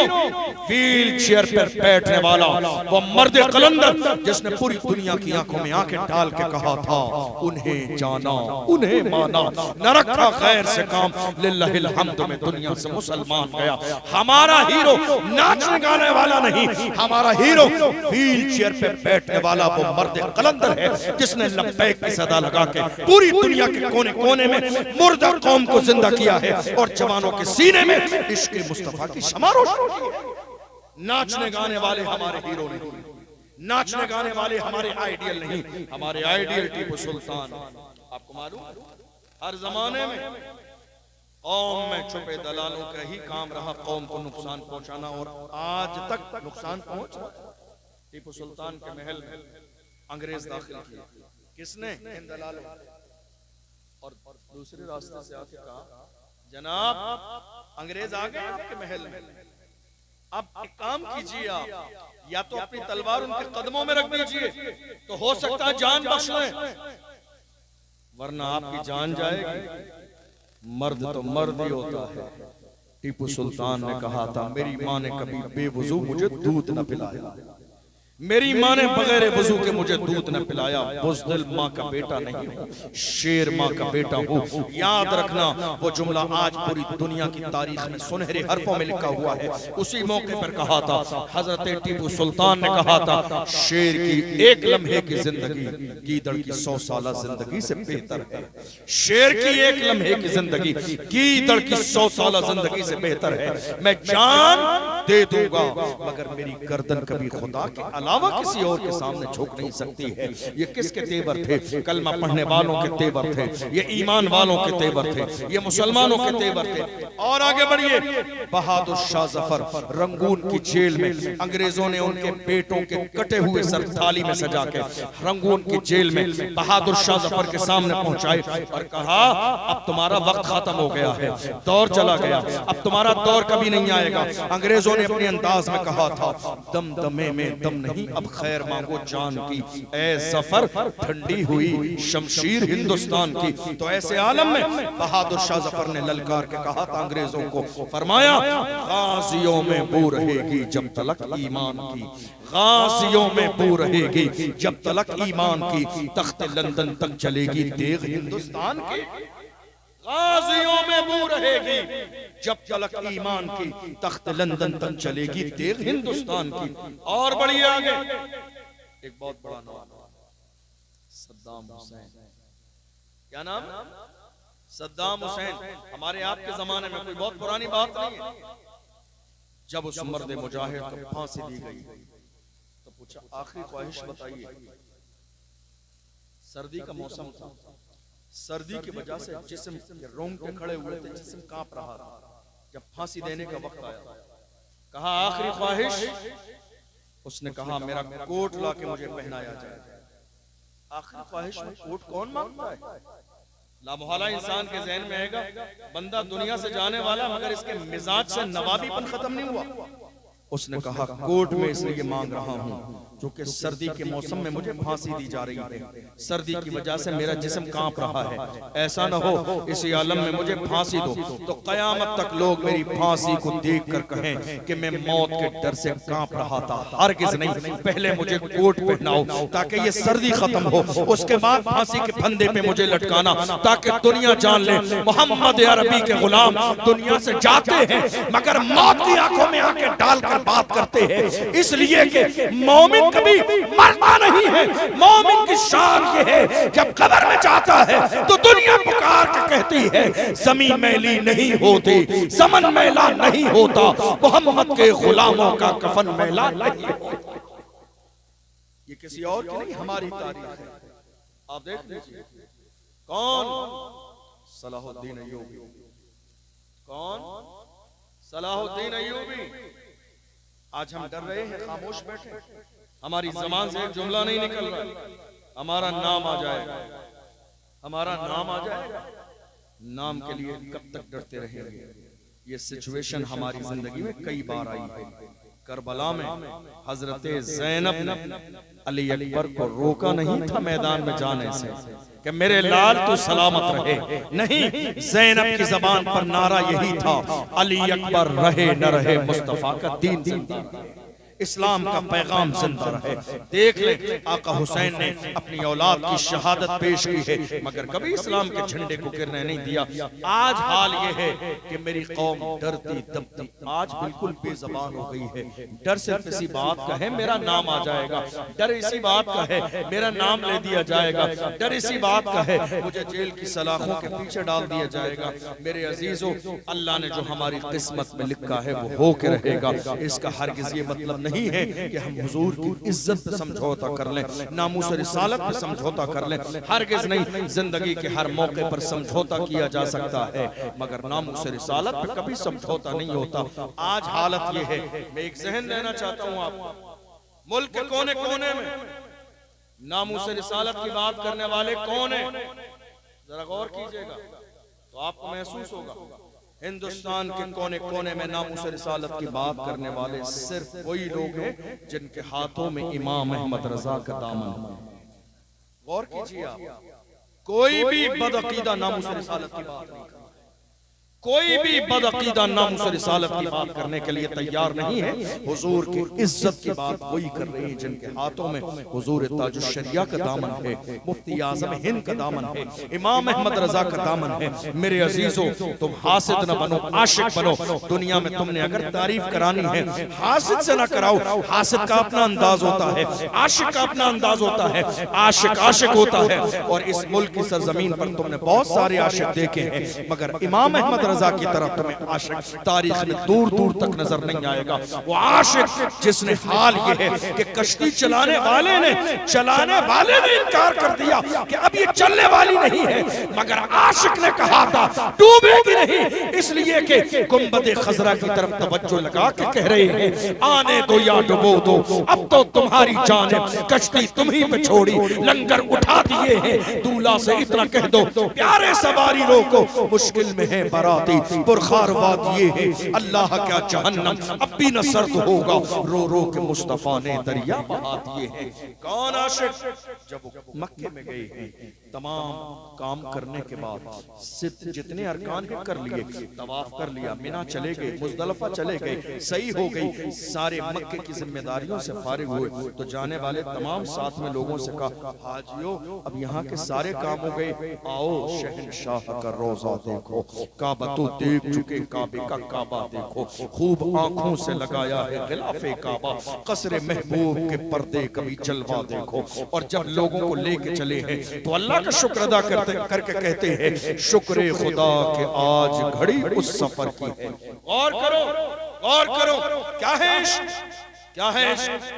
व्हील चेयर पर बैठने वाला वो मर्द कलंदर जिसने पूरी दुनिया की आंखों में आंखें डाल के कहा था उन्हें जाना उन्हें माना, न रखा गैर से काम, लिल्लाहिल हम्द में दुनिया से मुसलमान गया। हमारा हीरो नाचने गाने वाला नहीं, हमारा हीरो व्हील चेयर पे बैठने वाला वो मर्द कलंदर है जिसने लब्बैक की सदा लगा के पूरी दुनिया के कोने कोने में मुर्दा कौम को जिंदा किया है और जवानों के सीने में इश्क मुस्तफा की शमा रोशन की है। नाचने गाने वाले हमारे हीरो नहीं, नाचने गाने वाले हमारे आइडियल नहीं, हमारे आइडियल टीपू सुल्तान। आपको मालूम हर जमाने में कौम में छुपे दलालों का ही काम रहा कौम को नुकसान पहुंचाना, और आज तक नुकसान पहुंच रहा। टीपू सुल्तान के महल में अंग्रेज दाखिल किए, किसने? इन दलालों। और दूसरे रास्ते से आके कहा जनाब अंग्रेज आ गए आपके महल में, अब एक काम कीजिए, आप या तो अपनी तलवार उनके कदमों में रख दीजिए तो हो सकता है जान बख्श लें, वरना आपकी जान जाएगी। मर्द तो मर्द ही होता है। टीपू सुल्तान ने कहा था मेरी माँ ने कभी बेवजू मुझे दूध न पिलाया, मेरी माँ ने बगैर वजू के मुझे दूध न पिलाया। बुज़दिल माँ का बेटा नहीं हूँ, शेर माँ का बेटा हूँ। याद रखना वो जुमला आज पूरी दुनिया की तारीख में सुनहरे हरफों में लिखा हुआ है। उसी मौके पर कहा था हजरत टीपू सुल्तान ने कहा था, शेर की एक लम्हे की जिंदगी गीदड़ की 100 साल जिंदगी से बेहतर है। शेर की एक लम्हे की जिंदगी गीदड़ की 100 साल जिंदगी से बेहतर है। मैं जान दे दूंगा मगर मेरी गर्दन कभी खुदा के अलावा किसी और के सामने झुक नहीं सकती है। ये किसके तेवर थे? कलमा पढ़ने वालों के तेवर थे, ये ईमान वालों के तेवर थे, ये मुसलमानों के तेवर थे। और आगे बढ़िए, बहादुर शाह जफर रंगून की जेल में अंग्रेजों ने उनके बेटों के कटे हुए सर थाली में सजा के रंगून की जेल में बहादुर शाह जफर के सामने पहुंचाए और कहा, अब तुम्हारा वक्त खत्म हो गया है, दौर चला गया, अब तुम्हारा दौर कभी नहीं आएगा। अंग्रेजों ने अपने अंदाज में कहा था, दम दमे में दम नहीं, अब खैर मांगो जान की, ए जफर ठंडी हुई शमशीर हिंदुस्तान की। तो ऐसे आलम में बहादुर शाह जफर ने ललकार के कहा था अंग्रेजों को, फरमाया, गाजियों में बू रहेगी जब तलक ईमान की, गाजियों में बू रहेगी जब तलक ईमान की, तख्त लंदन तक चलेगी देग हिंदुस्तान की। गाजियों में बू रहेगी जब तलक ईमान की, तख्त लंदन तक चलेगी देग हिंदुस्तान की। और बढ़िए आगे, एक बहुत बड़ा नाम, सद्दाम हुसैन। क्या नाम? सद्दाम हुसैन। हमारे आपके जमाने में कोई बहुत पुरानी बात नहीं है। जब उस मर्द मुजाहिद को फांसी दी गई तो पूछा, आखिरी ख्वाहिश बताइए। सर्दी का मौसम था, सर्दी की वजह से जिस्म के रोंगटे खड़े हुए थे, जिस्म कांप रहा था। जब फांसी देने का वक्त आया, कहा आखिरी ख्वाहिश। उसने कहा मेरा कोट ला के मुझे पहनाया जाए। आखिरी ख्वाहिश में कोट कौन मांगता है? लामोहला इंसान के जहन में आएगा, बंदा दुनिया से जाने वाला मगर इसके मिजाज से नवाबीपन खत्म नहीं हुआ। उसने कहा कोट में इसलिए मांग रहा हूँ क्योंकि सर्दी के मौसम में मुझे फांसी दी जा रही है, सर्दी की वजह से मेरा जिस्म कांप रहा है। ऐसा न हो इसी आलम में मुझे फांसी दो तो कयामत तक लोग मेरी फांसी को देखकर कहें कि मैं मौत के डर से कांप रहा था। हरगिज़ नहीं, पहले मुझे कोट पहनाओ ताकि ये सर्दी खत्म हो, उसके बाद फांसी के फंदे पे मुझे लटकाना ताकि दुनिया जान ले मोहम्मद अरबी के गुलाम दुनिया से जाते हैं मगर मौत की आंखों में आंखें डालकर बात करते हैं, इसलिए कि मोमिन कभी मरता नहीं है। मोमिन की शान ये है, जब कब्र में जाता है तो दुनिया पुकार के कहती है ज़मीन मैली नहीं होती, ज़मन मैला नहीं होता, मोहम्मद के गुलामों का कफन मैला नहीं होता। ये किसी और की नहीं, हमारी तारीख है। आप देख लीजिए, कौन? Salahuddin Ayyubi. कौन? Salahuddin Ayyubi. आज हम डर रहे हैं, खामोश बैठे, हमारी जबान से एक जुमला नहीं निकल रहा, हमारा नाम आ जाएगा, हमारा नाम आ जाएगा। नाम के लिए कब तक डरते रहेंगे? ये सिचुएशन हमारी जिंदगी में कई बार आई है। करबला में हजरत ज़ैनब ने अली अकबर को रोका नहीं था मैदान में जाने से कि मेरे लाल तू सलामत रहे, नहीं, ज़ैनब की जबान पर नारा यही था, अली अकबर रहे न रहे मुस्तफा का दीन जिंदा रहे, इस्लाम का पैगाम जिंदा रहे। देख ले, आका हुसैन ने अपनी औलाद की शहादत पेश की है मगर कभी इस्लाम के झंडे को गिरने नहीं दिया। आज हाल ये है कि मेरी कौम डरती दबती आज बिल्कुल बेज़बान हो गई है। डर सिर्फ इसी बात का है मेरा नाम आ जाएगा, डर इसी बात का है मेरा नाम ले दिया जाएगा, डर इसी बात का है मुझे जेल की सलाखों के पीछे डाल दिया जाएगा। मेरे अजीजों, अल्लाह ने जो हमारी किस्मत में लिखा है वो हो के रहेगा। इसका हरगिज़ ये मतलब नहीं है कि हम हुजूर की इज्जत पे समझौता कर लें, नामूस रिसालत पे समझौता कर लें, हरगिज़ नहीं। जिंदगी के हर मौके पर समझौता किया जा सकता है मगर नामूस रिसालत पे कभी समझौता नहीं होता। आज हालत ये है, मैं एक ज़हन देना चाहता हूँ आपको, मुल्क के कोने कोने में नामूस रिसालत की बात करने वाले कौन है? जरा गौर कीजिएगा तो आपको महसूस होगा हिंदुस्तान के कोने कोने में नामूस रिसालत की बात करने वाले सिर्फ वही लोग हैं जिनके हाथों में इमाम अहमद रजा का दामन है। गौर कीजिए आप, कोई भी बदअकीदा नामूस रिसालत की बात नहीं करता, कोई भी बदअकीदा नामुस रिसालत की बात करने के लिए तैयार नहीं है। हुजूर की इज्जत की बात वही कर रहे हैं जिनके हाथों में हुजूर ताजुश शरिया का दामन है, मुफ्ती आजम हिंद का दामन है, इमाम अहमद रजा का दामन है। मेरे अजीजों, तुम हासिद न बनो, आशिक बनो। दुनिया में तुमने अगर तारीफ करानी है, हासिद से ना कराओ। हासिद का अपना अंदाज होता है, आशिक का अपना अंदाज होता है। आशिक आशिक होता है। और इस मुल्क की सरजमीन पर तुमने बहुत सारे आशिक देखे हैं, मगर इमाम अहमद रजा की तरफ तुम्हें आशिक तारीख में दूर दूर तक नजर नहीं आएगा। वो आशिक जिसने हाल ये है कि कश्ती चलाने वाले ने इनकार कर दिया कि अब ये चलने वाली नहीं है, मगर आशिक ने कहा था डूबेगी नहीं, इसलिए कि गुंबद खजरा की तरफ तवज्जो लगा के कह रहे हैं आने दो या डुबो दो, अब तो तुम्हारी जान है, कश्ती तुम ही पे छोड़ी, लंगर उठा दिए हैं। दूल्हा से इतना कह दो प्यारे सवारी रोको, मुश्किल में है बाराती, पुरखार बात ये है अल्लाह क्या जहन्नम अब भी न सर्द होगा, रो रो के मुस्तफा ने दरिया बहा दिए हैं। कौन आशिक? जब मक्के में गए हैं, तमाम काम करने के बाद जितने अरकान के कर लिए, तवाफ कर लिया, मिना चले गए, मुजदलिफा चले गए, सही हो गई, सारे मक्के की जिम्मेदारियों से फारिग हुए, तो जाने वाले तमाम साथ में लोगों से कहा हाजियो अब यहाँ के सारे काम हो गए, आओ शहंशाह का रोजा देखो, काबा तो देख चुके, काबे का काबा देखो, खूब आंखों से लगाया है गिलाफे काबा, कसरे महबूब के पर्दे कभी जलवा देखो। और जब लोगों को लेके चले हैं तो अल्लाह का शुक्र अदा करके कहते हैं शुक्र खुदा के आज घड़ी उस सफर की है। और करो क्या है क्या है?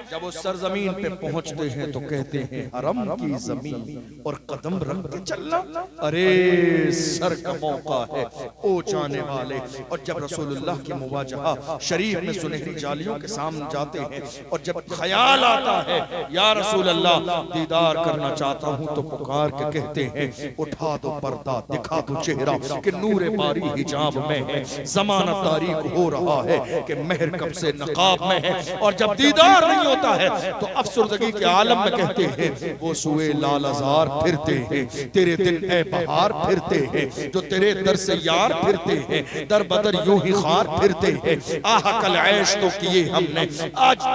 जब उस सरजमीन पे पहुंचते हैं तो कहते हैं हरम की जमीन और कदम रख के चलना, अरे सर का मौका है ओ जाने वाले। और जब रसूलुल्लाह की मुवाजहा शरीफ में सुनहरी जालियों के सामने जाते हैं और जब ख्याल आता है या रसूल अल्लाह दीदार करना चाहता हूं, तो पुकार के कहते हैं उठा दो पर्दा, दिखा दो चेहरा कि नूरे बारी हिजाब में है, जमाना तारीख हो रहा है कि महर कब से नकाब में है। और जब दीदार नहीं होता है तो अफसुर्दगी के आलम में कहते हैं वो सुए लालजार फिरते हैं, तेरे दिन ए बहार फिरते हैं, जो तेरे दर से यार फिरते हैं, दर बदर यूं ही खार फिरते हैं। आह कल ऐश तो किए हमने, आज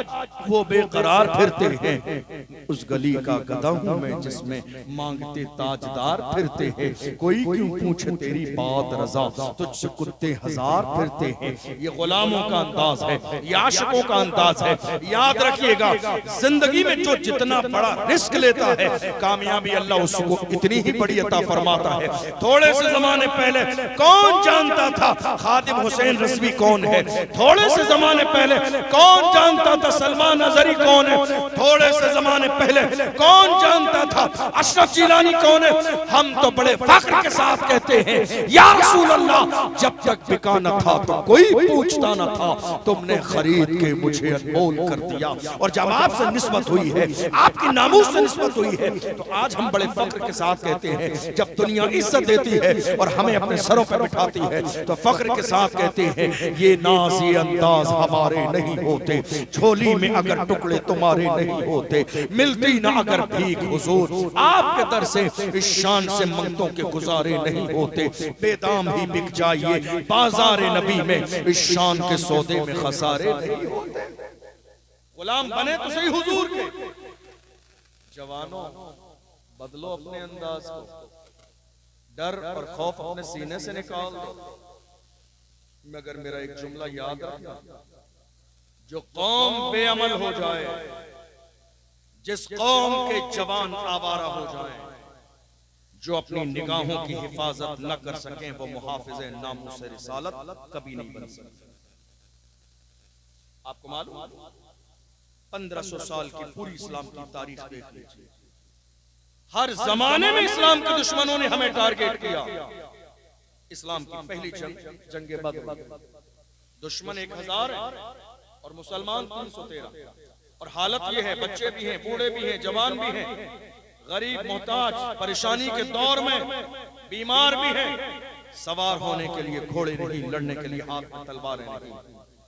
वो बेकरार फिरते हैं। उस गली का गधा हूं मैं जिसमें मांगते ताजदार फिरते हैं, कोई क्यों पूछे तेरी बात रजा, तुझसे कुत्ते हजार फिरते हैं। ये गुलामों का अंदाज है, ये आशिकों का अंदाज है। याद रखिएगा जिंदगी में जो जितना बड़ा रिस्क लेता है, कामयाबी अल्लाह उसको इतनी ही बड़ी अता फरमाता है। थोड़े से जमाने पहले कौन जानता था खादिम हुसैन रज़वी कौन है? थोड़े से जमाने पहले कौन जानता था सलमान अज़हरी कौन है? थोड़े से जमाने पहले कौन जानता था अशरफ जिलानी कौन है? हम तो बड़े फख्र के साथ कहते हैं या रसूल अल्लाह, जब तक बिका न था तो कोई पूछता न था, तुमने खरीद के मुझे अनमोल कर दिया। और जब आपसे निस्बत हुई है, आपकी नामूस से निस्बत हुई है, तो आज हम बड़े फख्र के साथ कहते हैं, जब दुनिया इज्जत देती है और हमें अपने सरों पर बिठाती है, तो फख्र के साथ कहते हैं ये नाज ये अंदाज हमारे नहीं होते, झोली में अगर टुकड़े तुम्हारे नहीं होते, मिलती ना अगर भीख हुजूर आपके दर से, इस शान से मंगतों के गुजारे नहीं होते, बेदाम ही बिक जाइए बाजार नबी में, इस शान के सौदे में खसारे नहीं होते। गुलाम बने तो सही हुजूर के। जवानों बदलो अपने अंदाज को, डर और खौफ अपने सीने से निकाल दो। मगर मेरा एक जुमला याद रखना, जो कौम बेअमल हो जाए, जिस कौम के जवान आवारा हो जाएं, जो अपनी निगाहों की हिफाजत न कर सकें, वो मुहाफिज़े नामूस रिसालत कभी नहीं बन सकते। आपको मालूम 1500 साल की पूरी इस्लाम की तारीख देख लीजिए, हर जमाने में इस्लाम के दुश्मनों ने हमें टारगेट किया। इस्लाम की पहली जंग बदर, दुश्मन 1000 है और मुसलमान 313। और हालत यह है, बच्चे भी हैं, बूढ़े भी हैं, जवान भी हैं, गरीब मोहताज परेशानी के दौर में बीमार भी हैं, सवार होने के लिए घोड़े नहीं, लड़ने के लिए हाथ में तलवारें नहीं।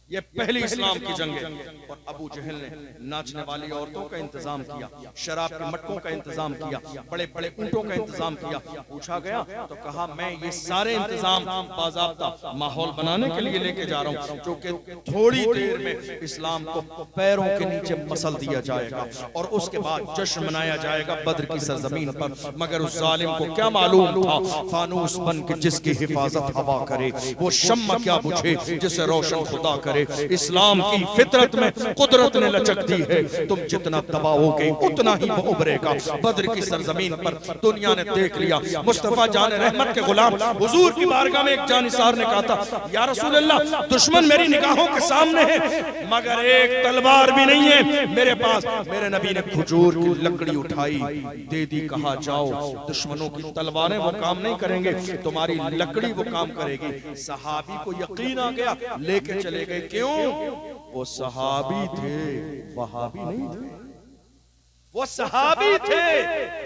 ये पहली इस्लाम की जंग है। और अबू जहल ने नाचने वाली औरतों का इंतजाम किया, शराब के मटकों का इंतजाम किया, बड़े बड़े ऊंटों का इंतजाम किया। पूछा गया तो कहा मैं ये सारे इंतजाम बाज़ाब्ता माहौल बनाने के लिए लेके जा रहा हूँ, क्योंकि थोड़ी देर में इस्लाम को पैरों के नीचे मसल दिया जाएगा और उसके बाद जश्न मनाया जाएगा बद्र की सरजमीन पर। मगर उस जालिम को क्या मालूम था, फानूस बन के जिसकी हिफाजत हवा करे, वो शम्मा क्या बुझे जिसे रोशन खुदा करे। इस्लाम की फितरत में कुदरत ने लचक दी है, तुम जितना दबाओगे उतना ही वो उभरेगा। बद्र की सरजमीन पर दुनिया ने देख लिया, मुस्तफा जान रहमत के गुलाम हुजूर की बारगाह में एक जानिसार ने कहा था, या रसूल अल्लाह, दुश्मन मेरी निगाहों के सामने है मगर एक तलवार भी नहीं है मेरे पास। मेरे नबी ने खजूर की लकड़ी उठाई, दे दी, कहा जाओ, दुश्मनों की तलवारें वो काम नहीं करेंगे, तुम्हारी लकड़ी वो काम करेगी। सहाबी को यकीन आ गया, लेके चले गए। क्यों? वो सहाबी थे, वहाबी नहीं थे। वो सहाबी थे,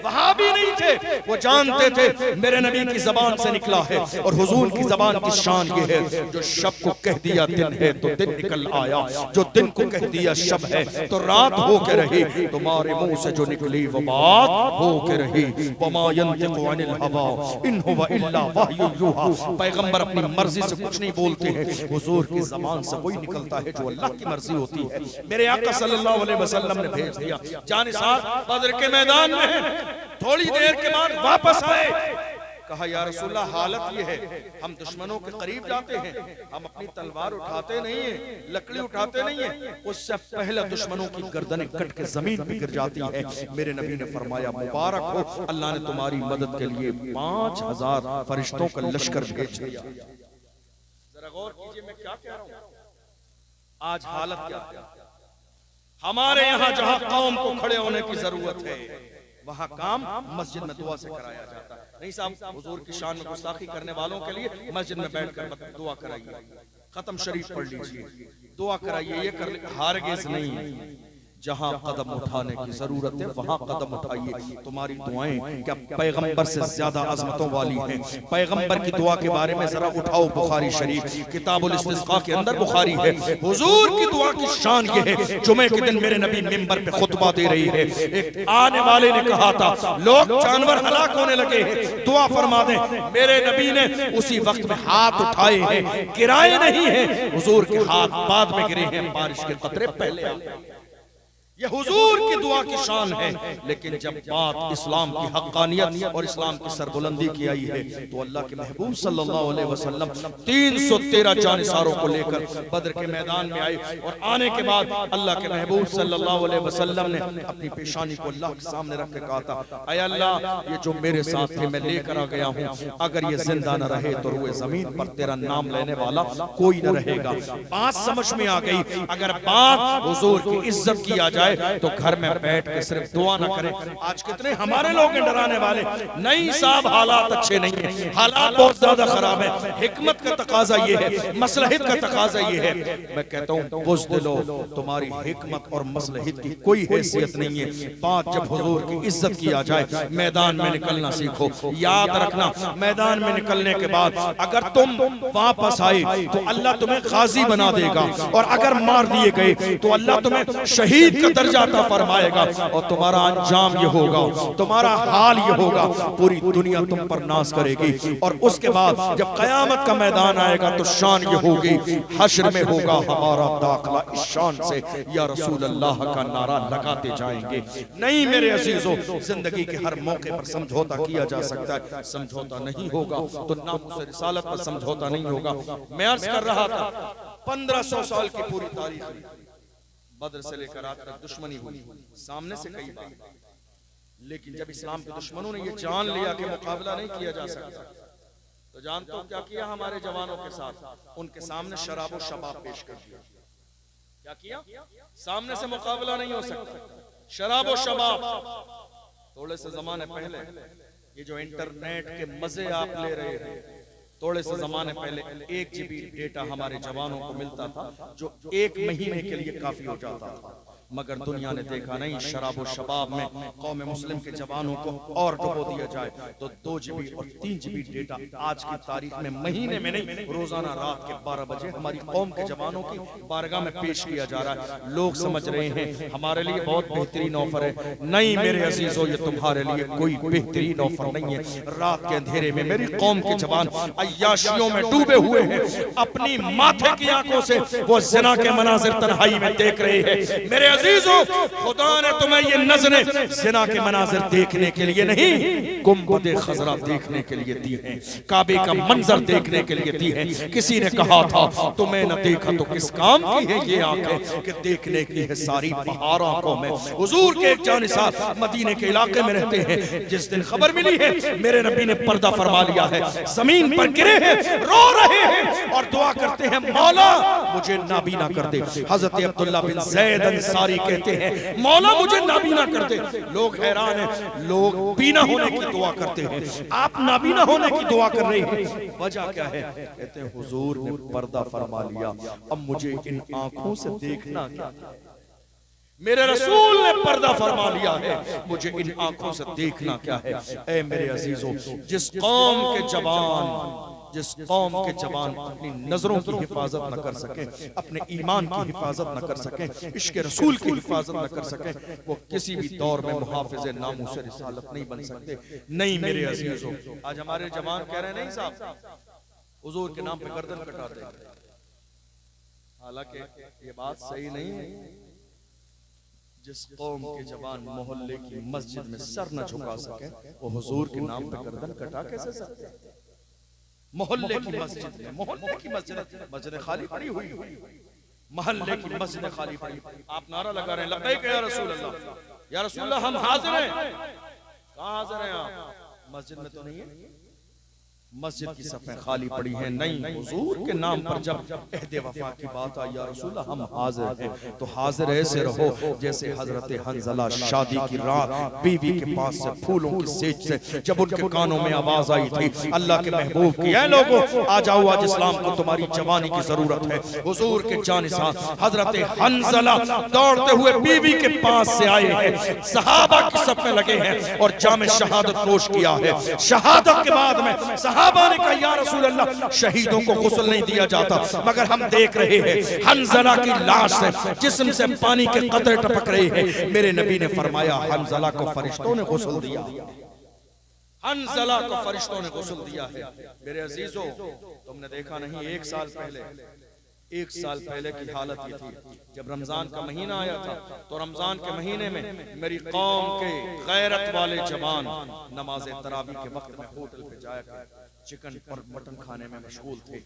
वहाबी नहीं थे। वो जानते थे मेरे नबी की जबान से निकला है और हुजूर की जबान की शान ये है, जो शब को कह दिया दिन है तो दिन निकल आया, जो दिन को कह दिया शब है तो रात हो के रही। तुम्हारे मुंह से जो निकली वो बात हो के रही। वमा यंतिकु अनिल हवा इन हुवा इल्ला वह्युन यूहा। पैगंबर अपनी मर्जी से कुछ नहीं बोलते हैं, हुजूर की जबान से वही निकलता है जो अल्लाह की मर्जी होती है। मेरे आका सल्लल्लाहु अलैहि वसल्लम ने भेज दिया, जानिसार बद्र के मैदान में है। थोड़ी देर के बाद वापस आए, कहा या रसूलल्लाह, हालत ये है, हम दुश्मनों के करीब जाते हैं, हम अपनी तलवार उठाते नहीं है, लकड़ी उठाते नहीं है, उससे पहले दुश्मनों की गर्दनें कट के जमीन पे गिर जाती है। मेरे नबी ने फरमाया, मुबारक हो, अल्लाह ने तुम्हारी मदद के लिए 5000 फरिश्तों का लश्कर भेज दिया। जरा गौर कीजिए मैं क्या कह रहा हूं। आज हालत क्या है? हमारे यहाँ जहाँ कौम को खड़े होने की जरूरत है, वहाँ काम मस्जिद में दुआ से कराया जाता है। नहीं साहब, हुजूर की शान में गुस्ताखी करने वालों के लिए मस्जिद में बैठकर दुआ कराइए, खत्म शरीफ पढ़ लीजिए, दुआ कराइए, ये कर हारगिज़ नहीं। जहां कदम उठाने की जरूरत है वहां कदम उठाइए। तुम्हारी दुआएं क्या पैगंबर से ज्यादा अजमतों वाली हैं? पैगंबर की दुआ के बारे में जरा उठाओ बुखारी शरीफ, किताबुल इस्तिस्का के अंदर बुखारी है। हुजूर की दुआ की शान ये है, जुमे के दिन मेरे नबी मिंबर पे खुतबा दे रही है, एक आने वाले ने कहा था लोग जानवर हलाक होने लगे हैं, दुआ फरमा दें। मेरे नबी ने उसी वक्त में हाथ उठाए हैं, गिराए नहीं है, हुजूर के हाथ बाद में गिरे हैं, बारिश के कतरे पहले आए। ये हुजूर की दुआ की शान है। लेकिन जब बात इस्लाम की हक्कानियत और इस्लाम की सरबुलंदी की आई है तो अल्लाह के महबूब सल्लल्लाहु अलैहि वसल्लम 313 जानिसारों को लेकर बद्र के मैदान में आए। और आने के बाद अल्लाह के महबूब सल्लल्लाहु अलैहि वसल्लम ने अपनी पेशानी को अल्लाह के सामने रख के कहा था, ऐ अल्लाह, ये जो मेरे साथ थे मैं लेकर आ गया हूँ, अगर ये जिंदा न रहे तो रुए जमीन पर तेरा नाम लेने वाला कोई न रहेगा। बात समझ में आ गई। अगर बात हुजूर की इज्जत की आ जाए तो घर में बैठ के सिर्फ दुआ ना करें। आज कितने हमारे लोग हैं डराने वाले, नहीं साहब हालात अच्छे नहीं है, हालात बहुत ज्यादा खराब है। हिकमत का तकाजा ये है, मसलहत का तकाजा ये है। मैं कहता हूँ बुज़दिलो, तुम्हारी हिकमत और मसलहत की कोई हैसियत नहीं है। बात जब हुजूर की इज्जत की आ जाए, मैदान में निकलना सीखो। याद रखना, मैदान में निकलने के बाद अगर तुम वापस आए तो अल्लाह तुम्हें गाजी बना देगा, और अगर मार दिए गए तो अल्लाह तुम्हें शहीद का दर्जा अता फरमाएगा। और तुम्हारा अंजाम ये होगा, तुम्हारा हाल ये होगा, पूरी दुनिया तुम पर नाज करेगी। और उसके बाद जब कयामत का मैदान आएगा तो शान ये होगी, हश्र में होगा हमारा दाखला इस शान से, या रसूल अल्लाह का नारा लगाते जाएंगे। नहीं मेरे अजीजों, जिंदगी के हर मौके पर समझौता किया जा सकता है, समझौता नहीं होगा तो नामुस रिसालत पर समझौता नहीं होगा। मैं अर्ज कर रहा था 1500 साल की पूरी तारीख बद्र से लेकर आज तक दुश्मनी हुई, सामने से कई बार, लेकिन जब इस्लाम के दुश्मनों ने ये जान लिया कि मुकाबला नहीं किया जा सकता तो जानते हो क्या किया हमारे जवानों के साथ? उनके सामने शराब और शबाब पेश कर दिया। क्या किया? सामने से मुकाबला नहीं हो सकता, शराब और शबाब। थोड़े से जमाने पहले ये जो इंटरनेट के मजे आप ले रहे हैं, थोड़े से जमाने पहले 1 GB डेटा हमारे जवानों को मिलता था जो 1 महीने के लिए काफी हो जाता था। मगर दुनिया ने देखा नहीं शराब और शबाब में कौम मुस्लिम के जवानों को और डुबो दिया जाए तो 2 GB और 3 GB डेटा आज की तारीख में महीने में नहीं रोजाना रात के 12 बजे हमारी कौम के जवानों की बारगाह में पेश किया जा रहा है। लोग समझ रहे हैं हमारे लिए बहुत बेहतरीन ऑफर है। नहीं मेरे अजीजों, ये तुम्हारे लिए कोई बेहतरीन ऑफर नहीं है। रात के अंधेरे में मेरी कौम के जवान अय्याशियों में डूबे हुए हैं, अपनी माथे की आंखों से वो जिना के मनाजिर तन्हाई में देख रहे हैं। मेरे अजीजों, खुदा ने तुम्हें ये नजरें जिना के मनाजिर देखने के लिए नहीं, गुंबद खजरा देखने के लिए दी हैं, काबे का मंजर देखने के लिए दी हैं। किसी ने कहा था तुम्हें न देखा तो किस काम की है ये आंखें कि देखने की है सारी बहार आंखों में। हुजूर के एक जानिसाब मदीने के इलाके में रहते हैं। जिस दिन खबर मिली है मेरे नबी ने पर्दा फरमा लिया है, जमीन पर गिरे हैं, रो रहे हैं और दुआ करते हैं मौला मुझे नाबीना कर दे। हजरत अब्दुल्ला बिन ज़ैद अंसारी कहते हैं मौला मुझे नाबीना कर दे। लोग हैरान हैं, लोग बीना होने की दुआ करते हैं, आप नाबीना होने की दुआ कर रहे हैं, वजह क्या है? कहते हैं हुजूर ने पर्दा फरमा लिया, अब मुझे इन आंखों से देखना क्या? मेरे रसूल ने पर्दा फरमा लिया है, मुझे इन आंखों से देखना क्या है? ऐ मेरे अजीजों, जिस कौम के जवान अपनी नजरों की हिफाजत न कर सके, अपने ईमान की हिफाजत न कर सके, इश्क रसूल की हिफाजत न कर सके, वो किसी भी दौर में मुहाफिज़े नामूस रिसालत नहीं बन सकते। नहीं मेरे अजीजों, आज हमारे जवान कह रहे हैं नहीं साहब हुजूर के नाम पे गर्दन कटाते हैं, हालांकि ये बात सही नहीं है। जिस कौम के जवान मोहल्ले की मस्जिद में सर न झुका सके वो हुजूर के नाम पे गर्दन कटा कैसे सकते हैं? मोहल्ले की मस्जिद में, मोहल्ले की मस्जिद खाली पड़ी हुई, मोहल्ले की मस्जिद खाली पड़ी, आप नारा लगा रहे हैं लब्बैक या रसूल अल्लाह, या रसूल अल्लाह हम हाजिर हैं। कहाँ हाजिर हैं आप? मस्जिद में तो नहीं है, मस्जिद की सफ़ें खाली पड़ी हैं। नहीं, हुजूर के नाम पर जब अहद वफा की बात आई या रसूल हम हाजिर हैं, तो हाजिर ऐसे रहो जैसे हजरत हंजला शादी की रात बीवी के पास से फूलों की सेज से जब उनके कानों में आवाज आई थी अल्लाह के महबूब की, ऐ लोगों आ जाओ, आज इस्लाम को तुम्हारी जवानी की जरूरत है। हुजूर के जानिसाब हजरत हंजला दौड़ते हुए बीवी के पास से आए हैं, सहाबा की सफ़ में लगे हैं और जाम शहादत नोश किया है। शहादत के बाद में सहाबा ने कहा या रसूल अल्लाह शहीदों को गुस्ल नहीं दिया जाता, मगर हम देख रहे हैं हंजला की लाश से जिस्म से पानी के कतरे टपक रहे हैं। मेरे नबी ने फरमाया हंजला को फरिश्तों ने गुस्ल दिया, हंजला को फरिश्तों ने गुस्ल दिया है। मेरे अजीजों, तुमने देखा नहीं एक साल पहले की हालत ये थी जब रमजान का महीना आया था, तो रमजान के महीने में मेरी कौम के गैरत वाले जवान नमाज तरावी के वक्त में होटल पे जाया करते, चिकन और मटन खाने में मशगूल थे।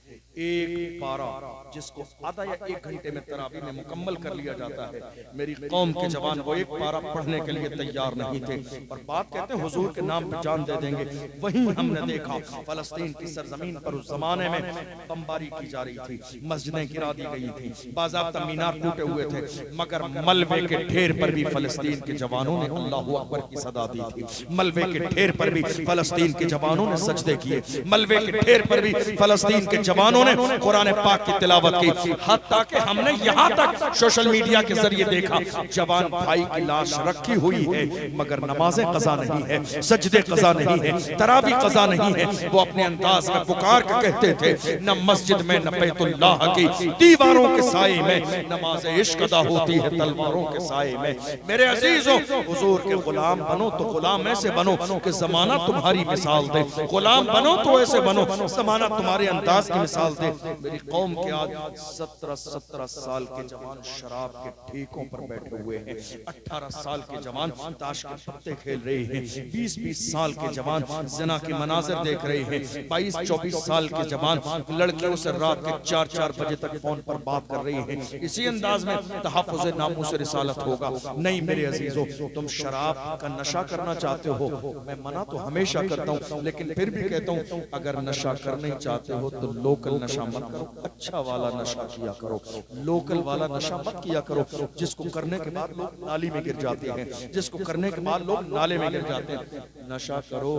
एक पारा जिसको आधा या 1 घंटे में तरावी में मुकम्मल कर लिया जाता है, मेरी कौम के जवान वो एक पारा पढ़ने के लिए तैयार नहीं थे और बात कहते हैं हुजूर के नाम पे जान दे देंगे। वहीं हमने देखा फलस्तीन की सरजमीन पर उस जमाने में बमबारी की जा रही थी, मस्जिदें गिरा दी गई थी, बाज़ाब्ता मीनार टूटे हुए थे, मगर मलबे के ढेर पर भी फलस्तीन के जवानों ने अल्लाहु अकबर की सदा दी थी। मलबे के ढेर पर भी फलस्तीन के जवानों ने सजदे किए, मलबे के ढेर पर भी फलस्तीन के जवानों ने कुरान पाक की तिलावत की। हत्ता कि हमने यहाँ तक सोशल मीडिया के जरिए देखा जवान भाई की लाश रखी हुई है मगर नमाजें कज़ा नहीं है, सजदे कज़ा नहीं है, तरावी कज़ा नहीं है। वो अपने अंदाज में पुकार के कहते थे न मस्जिद में न बैतुल्लाह की दीवारों के साए में नमाज इश्क अदा होती है तलवारों के साए में। मेरे अजीजों, हुजूर के गुलाम बनो तो गुलाम ऐसे बनो कि जमाना तुम्हारी मिसाल दे, गुलाम बनो तो ऐसे बनो जमाना तुम्हारे अंदाज की मिसाल दे। मेरी कौम के आज 17 साल के जवान शराब के ठेकों पर बैठे हुए हैं, 18 साल के जवान ताश के पत्ते खेल रहे हैं, 20-20 साल के जवान ज़िना के मनाज़िर देख रहे हैं, 22-24 साल के जवान लड़कियों से रात के 4-4 बजे तक फोन पर बात कर रहे हैं। इसी अंदाज में तहफ़्फ़ुज़ नामूस रिसालत होगा? नहीं मेरे अजीजों, तुम शराब का नशा करना चाहते हो, मैं मना तो हमेशा करता हूँ, लेकिन फिर भी कहता हूँ अगर नशा करना ही चाहते हो तो लोकल नशा मत करो, अच्छा वाला नशा किया करो। लोकल वाला नशा मत किया करो जिसको करने के बाद लोग नाली में गिर जाते हैं, जिसको करने के बाद लोग नाले में गिर जाते हैं। नशा करो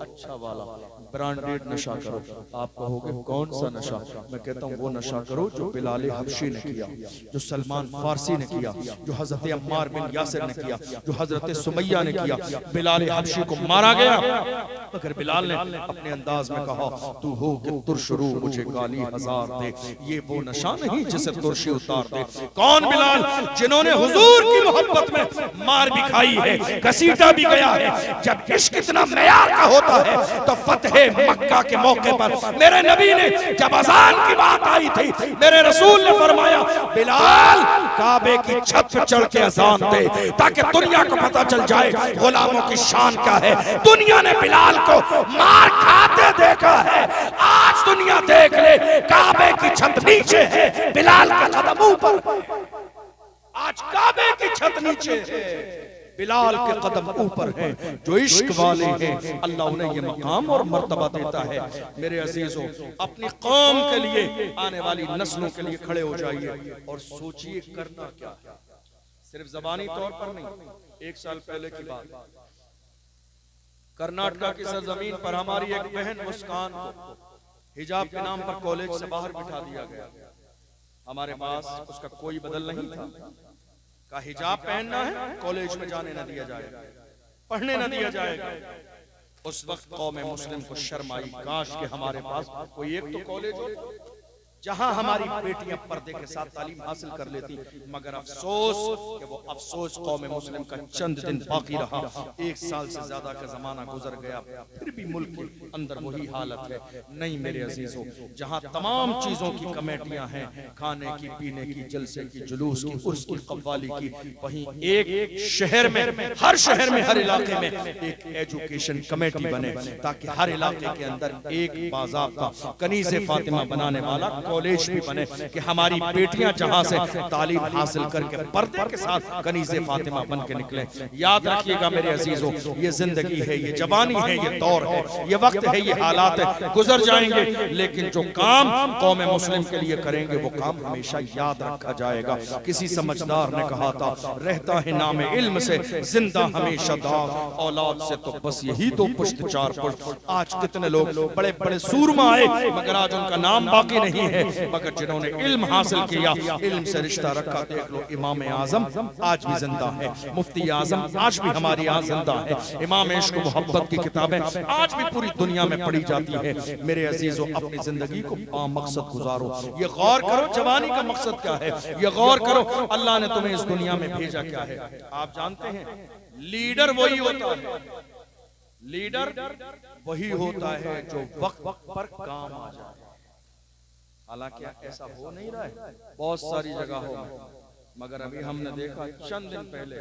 अच्छा वाला, ब्रांडेड नशा करो। आप कहोगे कौन सा नशा? मैं कहता हूँ वो नशा करो जो बिलाल हबशी ने किया, जो सलमान फारसी ने किया, जो हजरत अम्मार बिन यासिर ने किया, जो हजरत सुमैया ने किया। बिलाल हबशी को मारा गया मगर बिलाल ने अपने अंदाज में कहा तू हो कि तुरशरू मुझे गाली हजार दे। ये वो नशा नहीं जिसे तुरशी उतार दे। कौन बिलाल? जिन्होंने हुजूर की मोहब्बत में मार भी खाई है, घसीटा भी गया है। जब इश्क इतना मयार का होता है तो फतह मक्का के मौके पर मेरे नबी ने जब अजान की बात आई थी, मेरे रसूल ने फरमाया बिलाल काबे की छत पर चढ़ के अजान दे ताकि दुनिया को पता चल जाए गुलामों की शान क्या है। दुनिया ने बिलाल को मार खाते देखा है, आज दुनिया देख ले काबे की छत नीचे है, बिलाल का कदम ऊपर। आज काबे की छत नीचे है, बिलाल के कदम ऊपर हैं। जो इश्क वाले हैं अल्लाह उन्हें ये मकाम और मर्तबा देता है। मेरे अजीजों, अपनी कौम के लिए, आने वाली नस्लों के लिए खड़े हो जाइए और सोचिए करना क्या है। सिर्फ जबानी तौर पर नहीं। एक साल पहले की बात, कर्नाटका की सरजमीन पर हमारी एक बहन मुस्कान को हिजाब के नाम पर कॉलेज से बाहर बिठा दिया गया। हमारे पास उसका कोई बदल नहीं था। का हिजाब पहनना है, कॉलेज में जाने न दिया जाएगा, पढ़ने न दिया जाएगा। उस वक्त कौम मुस्लिम को शर्म आई, काश के हमारे पास कोई एक तो कॉलेज हो जहां हमारी बेटियां पर्दे के साथ तालीम हासिल कर लेती। मगर अफसोस कि वो अफसोस कौम मुस्लिम का चंद दिन बाकी रहा। 1 साल से ज्यादा का जमाना गुजर गया, फिर भी मुल्क के अंदर वही हालत है। नहीं मेरे अजीजों, जहां तमाम चीजों की कमेटियां हैं, खाने की, पीने की, जलसे की, जुलूस की, उर्स की, कव्वाली की, वहीं एक शहर में, हर शहर में, हर इलाके में एक एजुकेशन कमेटी बने ताकि हर इलाके के अंदर एक बाज़ाब्ता कनीज़े फातिमा बनाने वाला कॉलेज भी बने कि हमारी बेटियां जहां से तालीम हासिल करके पर्दे के साथ कनीज़े फातिमा बन के निकले। याद रखिएगा मेरे अजीजों, ये जिंदगी है, ये जवानी है, ये दौर है, ये वक्त है, ये हालात है, गुजर जाएंगे। लेकिन जो काम कौम मुस्लिम के लिए करेंगे वो काम हमेशा याद रखा जाएगा। किसी समझदार ने कहा था, रहता है नाम इल्म से जिंदा हमेशा दाग, औलाद से तो बस यही दो पुश्त चार पुश्त। आज कितने लोग बड़े बड़े सूरमा आए मगर आज उनका नाम बाकी नहीं है। मगर जिन्होंने इल्म हासिल किया, इल्म से रिश्ता रखा, देख लो इमाम आजम आज भी जिंदा है, मुफ्ती आजम आज भी हमारे यहाँ जिंदा है, इमाम इश्क मोहब्बत की किताबें आज भी पूरी दुनिया में पढ़ी जाती है। मेरे अजीजों, अपनी जिंदगी को बामकसद गुजारो। ये गौर करो जवानी का मकसद क्या है, ये गौर करो अल्लाह ने तुम्हें इस दुनिया में भेजा क्या है। आप जानते हैं लीडर वही होता है, लीडर वही होता है जो वक्त पर काम आ जाए। हालांकि ऐसा हो नहीं रहा है बहुत सारी जगहों में, मगर अभी हमने देखा चंद दिन पहले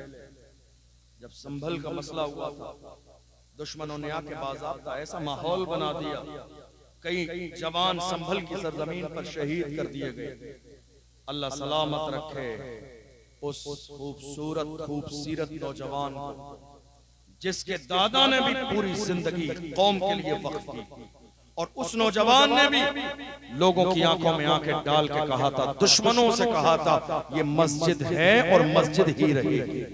जब संभल का मसला हुआ था, दुश्मनों ने आके बाज़ाब्ता ऐसा माहौल बना दिया, कई जवान संभल की सरजमीन पर शहीद कर दिए गए। अल्लाह सलामत रखे उस खूबसूरत नौजवान को जिसके दादा ने भी पूरी जिंदगी कौम के लिए वक्फ की, और उस नौजवान ने भी लोगों की आंखों में आंखें डाल के कहा था, दुश्मनों से कहा था, ये मस्जिद है और मस्जिद ही रहेगी,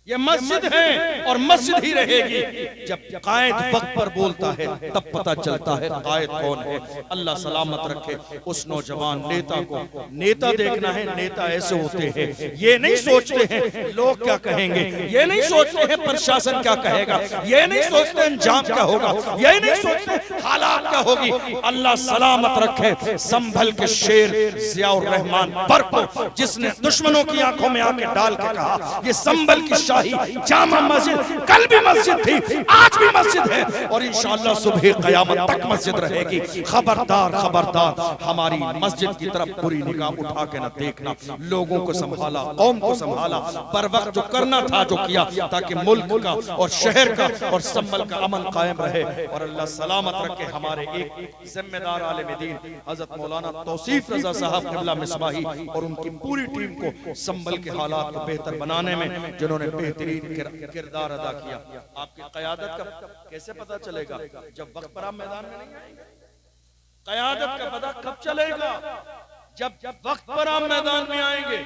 ये मस्जिद है और मस्जिद ही रहेगी। जब कायद वक्त पर बोलता है तब पता चलता है कायद कौन है। अल्लाह सलामत रखे उस नौजवान नेता को। नेता देखना है, नेता ऐसे होते हैं, ये नहीं सोचते हैं लोग क्या कहेंगे, ये नहीं सोचते हैं प्रशासन क्या कहेगा, ये नहीं सोचते अंजाम क्या होगा, ये नहीं सोचते हालात क्या होगी। अल्लाह सलामत रखे संभल के शेर जियाउर रहमान बर्क, जिसने दुश्मनों की आंखों में आके डाल के कहा, ये संभल की जामा मस्जिद कल भी मस्जिद थी, आज भी मस्जिद है और इंशाअल्लाह सुबह क़यामत तक मस्जिद रहेगी। खबरदार खबरदार, हमारी मस्जिद की तरफ बुरी निगाह उठा के न देखना। लोगों को संभाला, कौम को संभाला, पर वक्त जो करना था जो किया, ताकि मुल्क का और शहर का और संभल का अमन कायम रहे। और अल्लाह सलामत रखे हमारे एक जिम्मेदार आलिम दीन हजरत मौलाना तौसीफ रजा साहब क़िबला मिसबाही और उनकी पूरी टीम को संभल के हालात को बेहतर बनाने में जिन्होंने बेहतरीन किरदार अदा किया। आपकी क़यादत का कैसे पता चलेगा? जब वक्त पर आप मैदान में नहीं आएंगे। क़यादत का पता कब चलेगा? जब वक्त पर आप मैदान में आएंगे,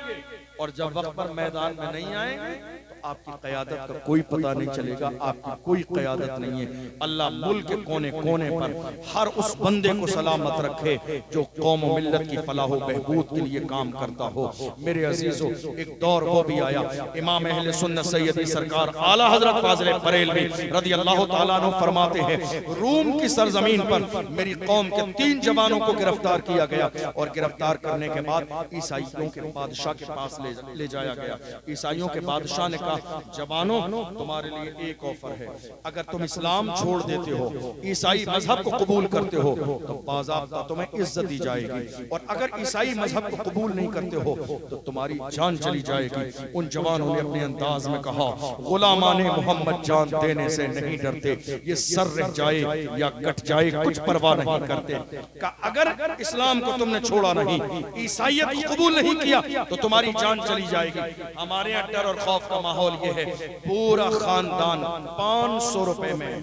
और जब वक्त पर मैदान में नहीं आएंगे तो आपकी क़यादत का कोई पता नहीं चलेगा, आपकी कोई क़यादत नहीं है। अल्लाह मुल्क के कोने कोने पर हर उस बंदे को सलामत रखे जो कौम और मिल्लत की फलाह व बहबूद के लिए काम करता हो। मेरे अजीजों, एक दौर वो भी आया, इमाम अहले सुन्नत सैयदी सरकार आला हजरत फाजिल बरेलवी रज़ियल्लाहु ताला अन्हु फरमाते हैं, रूम की सरजमीन पर मेरी कौम के 3 जवानों को गिरफ्तार किया गया, और गिरफ्तार करने के बाद ईसाइयों के बादशाह के पास ले जाया गया। ईसाइयों के बादशाह ने कहा, जवानों, तुम्हारे लिए एक ऑफर है, अगर तुम इस्लाम छोड़ देते हो, ईसाई मजहब को कबूल करते हो तो बाज़ाब्ता तुम्हें इज्जत दी जाएगी, और अगर ईसाई मजहब को कबूल नहीं करते हो तो तुम्हारी जान चली जाएगी। उन जवानों ने अपने अंदाज में कहा, गुलामाने मोहम्मद जान देने से नहीं डरते, ये सर रह जाए या कट जाए कुछ परवाह नहीं करते। का अगर इस्लाम को तुमने छोड़ा नहीं, ईसाइयत को कबूल नहीं किया तो तुम्हारी जान चली जाएगी। हमारे यहाँ डर और खौफ का माहौल ये है, पूरा खानदान 500 रुपए में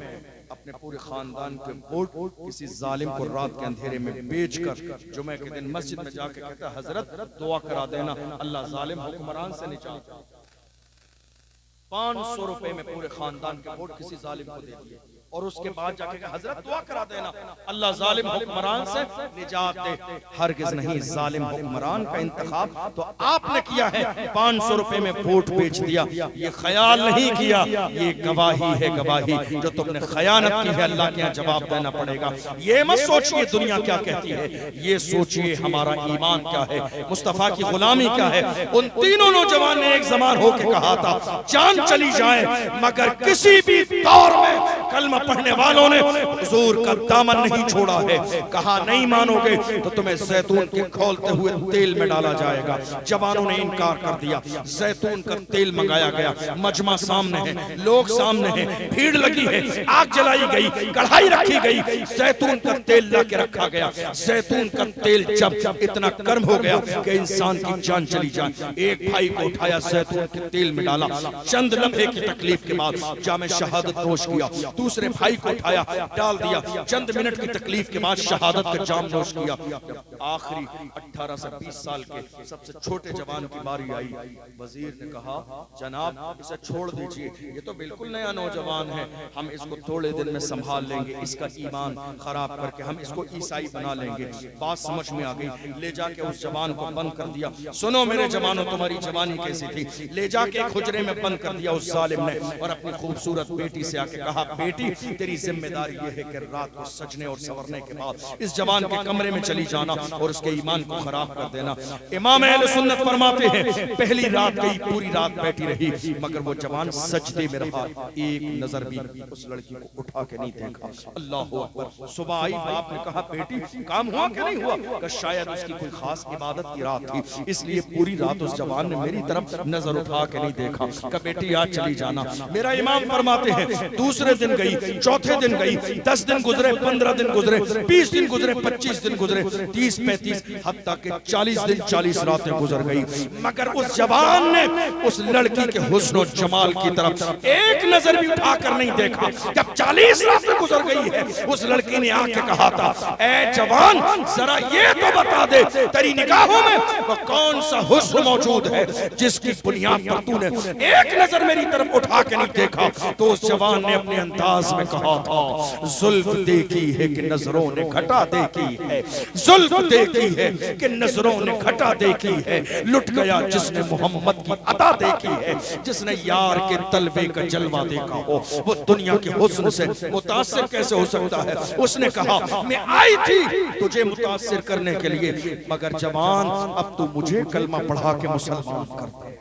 अपने पूरे खानदान के वोट किसी जालिम को रात के अंधेरे में बेचकर जुमे के दिन मस्जिद में जाके कहता है, हजरत दुआ करा देना, अल्लाह जालिम हुक्मरान से निजात। 500 रुपए में पूरे खानदान के वोट किसी जालिम को दे दिए, और उसके बाद जाके हजरत दुआ करा देना, अल्लाह जालिम हुक्मरान से निजात दे। हरगिज नहीं, जालिम हुक्मरान का इंतखाब तो आपने किया है, 500 रुपए में वोट बेच दिया, ये ख्याल नहीं किया, ये गवाही है, गवाही जो तुमने खयानत की है, अल्लाह के यहाँ जवाब देना पड़ेगा। ये मत सोचिए दुनिया क्या कहती है, ये सोचिए हमारा ईमान क्या है, मुस्तफा की गुलामी क्या है। उन तीनों नौजवान ने एक जमान होकर कहा था, जान चली जाए मगर किसी भी दौर में कलमा पढ़ने वालों ने हुजूर का दामन नहीं छोड़ा है। कहा, नहीं मानोगे तो तुम्हें जैतून के खौलते हुए तेल में डाला जाएगा। जवानों ने इनकार कर दिया। जैतून का तेल मंगाया गया, मजमा सामने है, लोग सामने हैं, भीड़ लगी है, आग जलाई गई, कढ़ाई रखी गई, जैतून का तेल ला के रखा गया। जैतून का तेल जब इतना गर्म हो गया कि इंसान की जान चली जाए, एक भाई को उठाया, जैतून के तेल में डाला, चंद लम्हे की तकलीफ के बाद जामे शहादत नोश किया। दूसरे भाई को उठाया, डाल दिया, चंद मिनट की तकलीफ के बाद शहादत का जाम नोश किया। आखिरी 18 से 20 साल के सबसे छोटे जवान की बारी आई। वजीर ने कहा, जनाब इसे छोड़ दीजिए, ये तो बिल्कुल नया नौजवान है, हम इसको थोड़े दिन में संभाल लेंगे, इसका ईमान खराब करके हम इसको ईसाई बना लेंगे। बात समझ में आ गई, ले जाके उस जवान को बंद कर दिया। सुनो मेरे जवानों, तुम्हारी जवानी कैसी थी। ले जाके एक हुजरे में बंद कर दिया उस जालिम ने, और अपनी खूबसूरत बेटी से आके कहा, बेटी तेरी जिम्मेदारी ये है कि रात को सजने और संवरने के बाद इस जवान के कमरे में चली जाना और उसके ईमान को खराब कर देना। इमाम अहले सुन्नत फरमाते हैं, पहली रात गई, पूरी रात बैठी रही, मगर वो जवान सजदे में रहा, एक नजर भी उस लड़की को उठा के नहीं देखा। अल्लाह अकबर। सुबह आई, बाप ने कहा, बेटी काम हुआ कि नहीं हुआ? कि शायद उसकी कोई खास इबादत की रात थी, इसलिए पूरी रात उस जवान ने मेरी तरफ नजर उठा के नहीं देखा। कि बेटी आज चली जाना। मेरा इमाम फरमाते हैं, दूसरे दिन गई, चौथे दिन गई, 10 दिन गुजरे, 15 दिन गुजरे, 20 दिन गुजरे, 25 दिन गुजरे, 30, 35, हत्ता के 40 दिन, 40 रातें गुजर गई, मगर उस जवान ने उस लड़की के हुस्न और जमाल की तरफ एक नजर भी उठाकर नहीं देखा। जब 40 रातें गुजर गई है, उस लड़की ने आके कहा था, ऐ जवान जरा ये तो बता दे, तेरी निगाहों में वो कौन सा हुस्न मौजूद है जिसकी बुनियाद पर तूने एक नजर मेरी तरफ उठा के नहीं देखा। तो उस जवान ने अपने अंदाज में कहा था, जुल्फ देखी है कि नजरों ने घटा देखी है, जुल्फ देखी है कि नजरों ने घटा देखी है, लुट गया जिसने मोहम्मद की अता देखी है, जिसने यार के तलबे का जलवा देखा हो, वो दुनिया के हुस्न से मुतासिर कैसे हो सकता है। उसने कहा, मैं आई थी तुझे मुतासिर करने के लिए, मगर जवान अब तू मुझे कलमा पढ़ा के मुसलमान कर दे,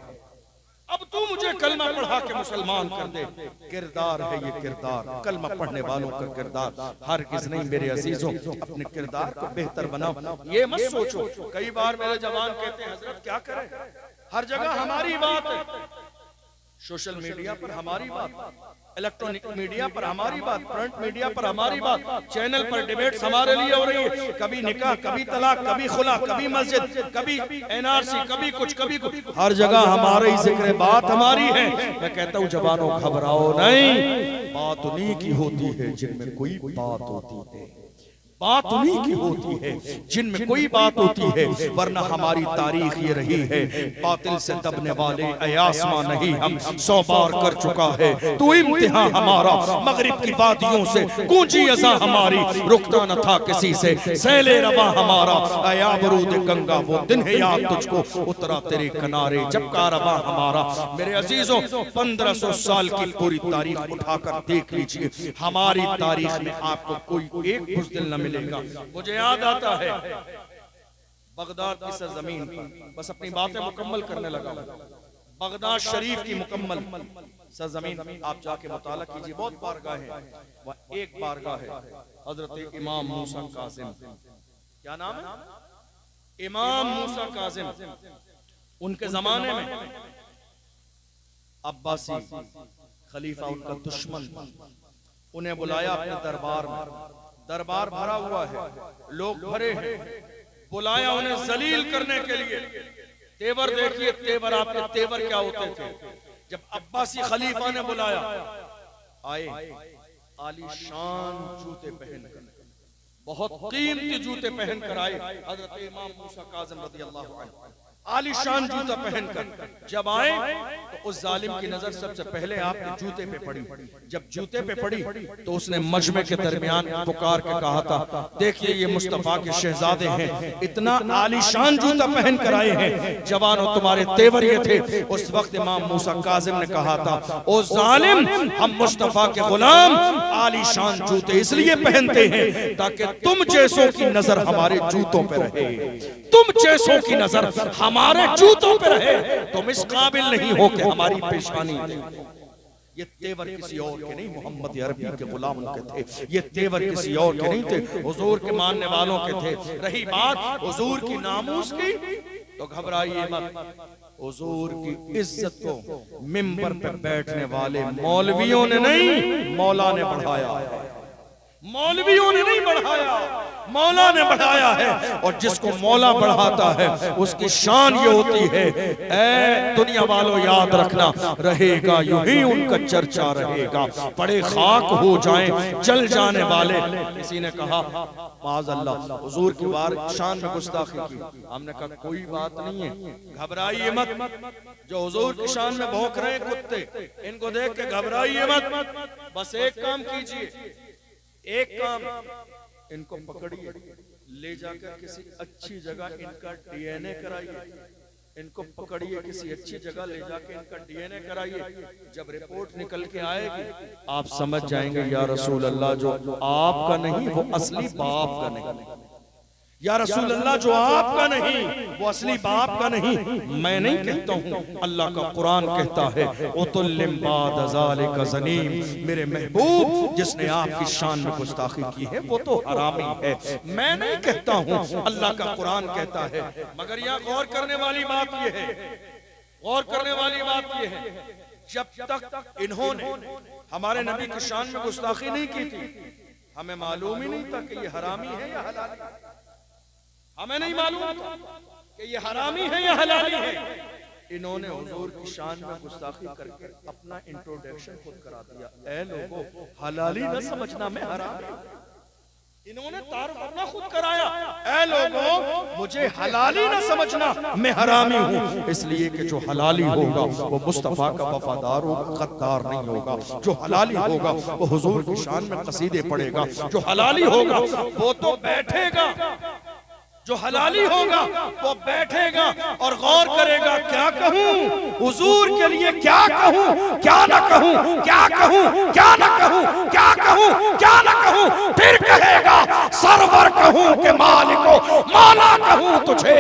अब तू मुझे कलमा पढ़ा के मुसलमान कर दे। किरदार है ये किरदार, कलमा पढ़ने वालों का किरदार। हरगिज़ नहीं मेरे अजीजों, अपने किरदार को बेहतर बनाओ। ये मत सोचो, कई बार मेरे जवान कहते हैं, हजरत क्या करें, हर जगह हमारी बात है, सोशल मीडिया पर हमारी बात, इलेक्ट्रॉनिक मीडिया पर हमारी बात, प्रिंट मीडिया पर हमारी बात, चैनल पर डिबेट्स हमारे लिए हो रही है। कभी निकाह, कभी तलाक, कभी खुला, कभी मस्जिद, कभी एनआरसी, कभी कुछ, हर जगह हमारे ही जिक्र बात हमारी है। मैं कहता हूँ जवानों घबराओ नहीं, बात उन्हीं की होती है जिनमें कोई बात होती है, बात उन्हीं की होती है जिनमें कोई बात होती है। वरना हमारी तारीख ये रही है, बातिल से दबने वाले ऐ आसमां नहीं हम 100 बार कर चुका है तू इम्तिहान हमारा। मगरिब की वादियों से गूंजी अज़ां हमारी, रुकता न था किसी से सैले रवा हमारा। ऐ आबरूद गंगा वो दिन है याद तुझको, उतरा तेरे किनारे जब का रवा हमारा। मेरे अजीजों, 1500 साल की पूरी तारीख उठाकर देख लीजिए, हमारी तारीख में आपको कोई एक बुज़दिल न मिलेगा। मुझे याद आता है बगदाद की सरजमीन पर, बस अपनी बातें मुकम्मल करने लगा, बगदाद शरीफ की मुकम्मल सरजमीन आप जाके मुताला कीजिए, बहुत बारगाह है, वह एक बारगाह है हजरत इमाम मूसा काज़िम। क्या नाम है? इमाम मूसा काज़िम। उनके जमाने में अब्बासी खलीफा उनका दुश्मन, उन्हें बुलाया अपने दरबार में। दरबार भरा हुआ है, लोग भरे हैं, बुलाया उन्हें जलील करने के लिए। तेवर देखिए, तेवर आपके तेवर क्या होते थे। जब अब्बासी खलीफा ने बुलाया, आए आलीशान जूते पहनकर, बहुत कीमती जूते पहनकर आए हजरत इमाम मूसा काज़िम रज़ियल्लाहु अन्हु। आलीशान जूता पहनकर जब आए तो उस जालिम की नजर सबसे पहले आपके जूते पे पड़ी। जब जूते पे पड़ी तो उसने मजमे के दरमियान पुकार के कहा था, देखिए ये मुस्तफा के शहजादे हैं, इतना आलीशान जूता पहनकर आए हैं, जवानों तुम्हारे तेवर ये थे। उस वक्त इमाम मूसा काज़िम ने कहा था, ओ जालिम, हम मुस्तफा के गुलाम आलीशान जूते इसलिए पहनते हैं ताकि तुम जैसों की नजर हमारे जूतों पे रहे, तुम जैसों की नजर हमारे जूतों पे रहे। तुम इस काबिल नहीं हो कि हमारी पेशानी देखो। ये तेवर किसी और के नहीं, मोहम्मद अरबी के गुलामों के थे। ये तेवर किसी और के नहीं थे, हुजूर के मानने वालों के थे। रही बात हुजूर की नामूस की, तो घबराइए मत। हुजूर की इज्जत को मिंबर पे बैठने वाले मौलवियों ने नहीं, मौला ने बढ़ाया है। मौलवियों ने नहीं बढ़ाया, मौला ने बढ़ाया है। और जिसको मौला बढ़ाता है उसकी शान ये होती है, ऐ दुनिया वालों याद रखना, रहेगा यूं ही उनका चर्चा रहेगा, पड़े खाक हो जाएं जल जाने वाले। किसी ने कहा माज़अल्लाह हुजूर की बार शान में गुस्ताखी की। हमने कहा कोई बात नहीं है, घबराइए मत। जो हुजूर की शान में भौंक रहे कुत्ते, इनको देख के घबराइए मत। बस एक काम कीजिए, एक काम, इनको पकड़िए, ले जाकर किसी अच्छी जगह इनका डीएनए कराइए। इनको पकड़िए, किसी अच्छी जगह ले जाके इनका डीएनए कराइए। जब रिपोर्ट निकल के आएगी आप समझ जाएंगे या रसूल अल्लाह जो आपका नहीं वो असली बाप का नहीं, या रसूल अल्लाह जो आपका नहीं वो असली बाप का नहीं। मैं नहीं कहता हूँ, अल्लाह का कुरान कहता है, उतुल्लिम बाद ज़ालिका ज़नीम, मेरे महबूब जिसने आपकी शान में गुस्ताखी की है वो तो हरामी है। मैं नहीं कहता हूँ, अल्लाह का कुरान कहता है। मगर यहाँ गौर करने वाली बात ये है, गौर करने वाली बात ये है, जब तक इन्होंने हमारे नबी की शान में गुस्ताखी नहीं की थी, हमें मालूम ही नहीं था कि ये हरामी है या हलाली। हमें नहीं मालूम था कि ये हरामी है या हलाली है। इन्होंने हुजूर की शान में गुस्ताखी करके अपना इंट्रोडक्शन खुद करा दिया, ऐ लोगों हलाली न समझना मैं हरामी। इन्होंने तारुफ अपना खुद कराया, ऐ लोगों मुझे हलाली न समझना मैं हरामी हूँ। इसलिए कि जो हलाली होगा वो मुस्तफा का वफादार होगा, गद्दार नहीं होगा। जो हलाली होगा वो हुजूर की शान में कसीदे पढ़ेगा। जो हलाली होगा वो तो बैठेगा, जो हलाली होगा वो बैठेगा और गौर करेगा, क्या कहूं हुजूर के लिए, क्या कहूं क्या ना कहूं, क्या कहूं क्या ना कहूं, क्या कहूं क्या ना कहूं। फिर कहेगा सरवर कहूं के मालिको, मौला कहूं तुझे,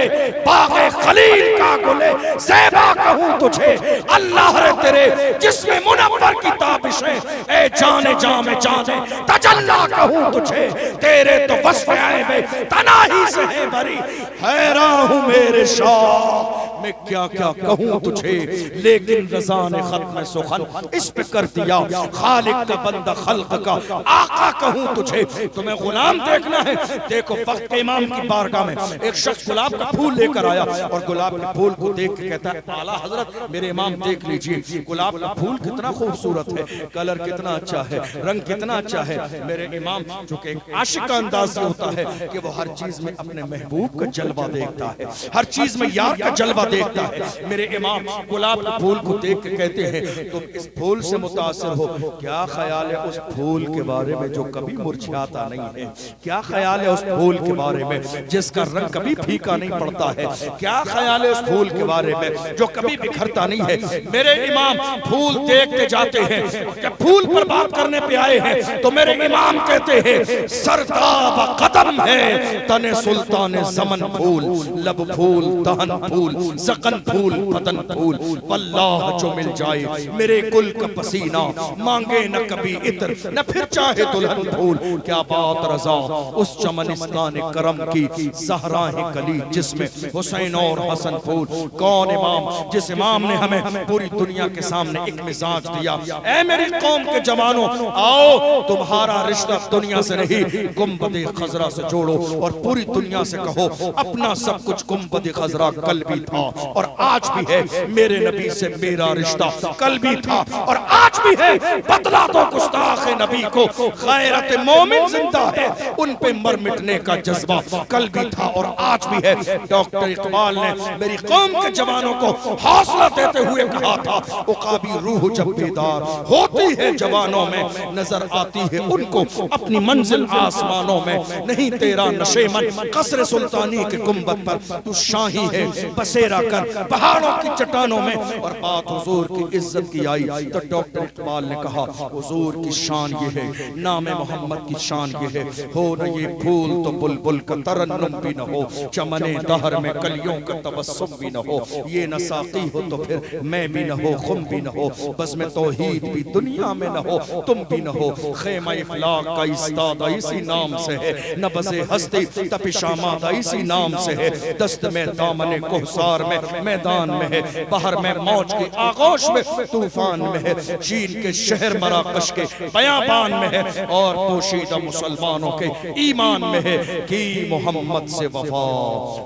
बाग़े खलील का गुले ज़ेबा कहूं तुझे। अल्लाह रे तेरे जिस्म मुनव्वर की ताबिशें, ए जाने जामे जाने तजल्ला कहूं तुझे। तेरे तो वस्फ़ ऐब तनाही से है भरी, हैरान हूँ मेरे शाह मैं क्या क्या कहूँ तुझे, लेकिन रज़ा ने खत्म सुखन इस पे कर दिया। खालिक का बंदा खल्क का आका कहूँ तुझे, तुम्हें गुलाम देखना है। देखो वक्त के इमाम की बारगाह में एक शख्स गुलाब का फूल लेकर आया और गुलाब के फूल को देख के कहता है, आला हजरत मेरे इमाम देख लीजिए गुलाब का फूल कितना खूबसूरत है, कलर कितना अच्छा है, रंग कितना अच्छा है। मेरे इमाम जो कि एक आशिक का अंदाज होता है कि वो हर चीज में अपने महबूब का जलवा देखता है, हर चीज में यार का जलवा देखता है। मेरे इमाम गुलाब के फूल को देख के कहते हैं, तुम इस फूल से मुतासिर हो, क्या ख्याल है उस फूल के बारे में जो कभी मुरझाता नहीं है, क्या ख्याल है उस फूल के बारे में जिसका रंग कभी फीका नहीं पड़ता है, क्या ख्याल है उस फूल के बारे में जो कभी बिखरता नहीं है। मेरे इमाम फूल देखते जाते हैं, जब फूल पर बात करने पे आए हैं तो मेरे इमाम कहते हैं, सरताब कदम है तने सुल्तान ज़मन फूल, लब फूल दहन फूल ज़कन फूल बदन फूल, वल्लाह जो मिल जाए मेरे कुल का पसीना, मांगे न कभी इत्र न फिर चाहे दुल्हन फूल। क्या बात रज़ा उस चमनिस्तान करम की, ज़हरा है कली जिसमें हुसैन और हसन फूल। कौन इमाम, जिस इमाम ने हमें पूरी दुनिया के सामने एक मिजाज दिया। ऐ मेरी कौम के जवानों, आओ तुम्हारा रिश्ता दुनिया से नहीं गुंबद खजरा से जोड़ो और पूरी दुनिया से कहो अपना सब कुछ गुंबद खजरा कल भी था और आज भी है, मेरे नबी से मेरा रिश्ता कल भी था और आज भी है। बदला तो गुस्ताख नबी को, गैरत मोमिन जिंदा है, उन पे मर मिटने का जज्बा कल भी था और आज भी है। डॉक्टर इकबाल ने मेरी कौम के जवानों को हौसला देते हुए कहा था, उकाबी रूह जब बेदार होती है जवानों में, नजर आती है उनको अपनी मंजिल आसमानों में। नहीं तेरा नशेमन कसर सुल्तानी के गुंबद पर तू शाही है, बसेरा कर पहाड़ों की चट्टानों में। और बात हुजूर की इज्जत की आई तो डॉक्टर इकबाल ने कहा, हुजूर की शान ये है, नाम मोहम्मद की शान ये है, हो न ये फूल तो बुलबुल का तरन्नुम भी न हो, चमने दहर में कलियों का तबस्सुम भी न हो, ये न साकी हो तो फिर मैं भी न हो, खुम भी न हो, बस में तौहीद भी दुनिया में न हो, तुम भी न हो। खेमा इफलाक का इस्तादा इसी नाम से है, नबज़े हस्ती तपिशामादा इसी नाम से है, दस्त में दामने कोहसार में मैदान में है, बाहर में मौज की आगोश में तूफान में है, चीन के शहर मराकश के बयाबान में है और पोशीदा मुसलमानों के ईमान में है कि मोहम्मद से वफा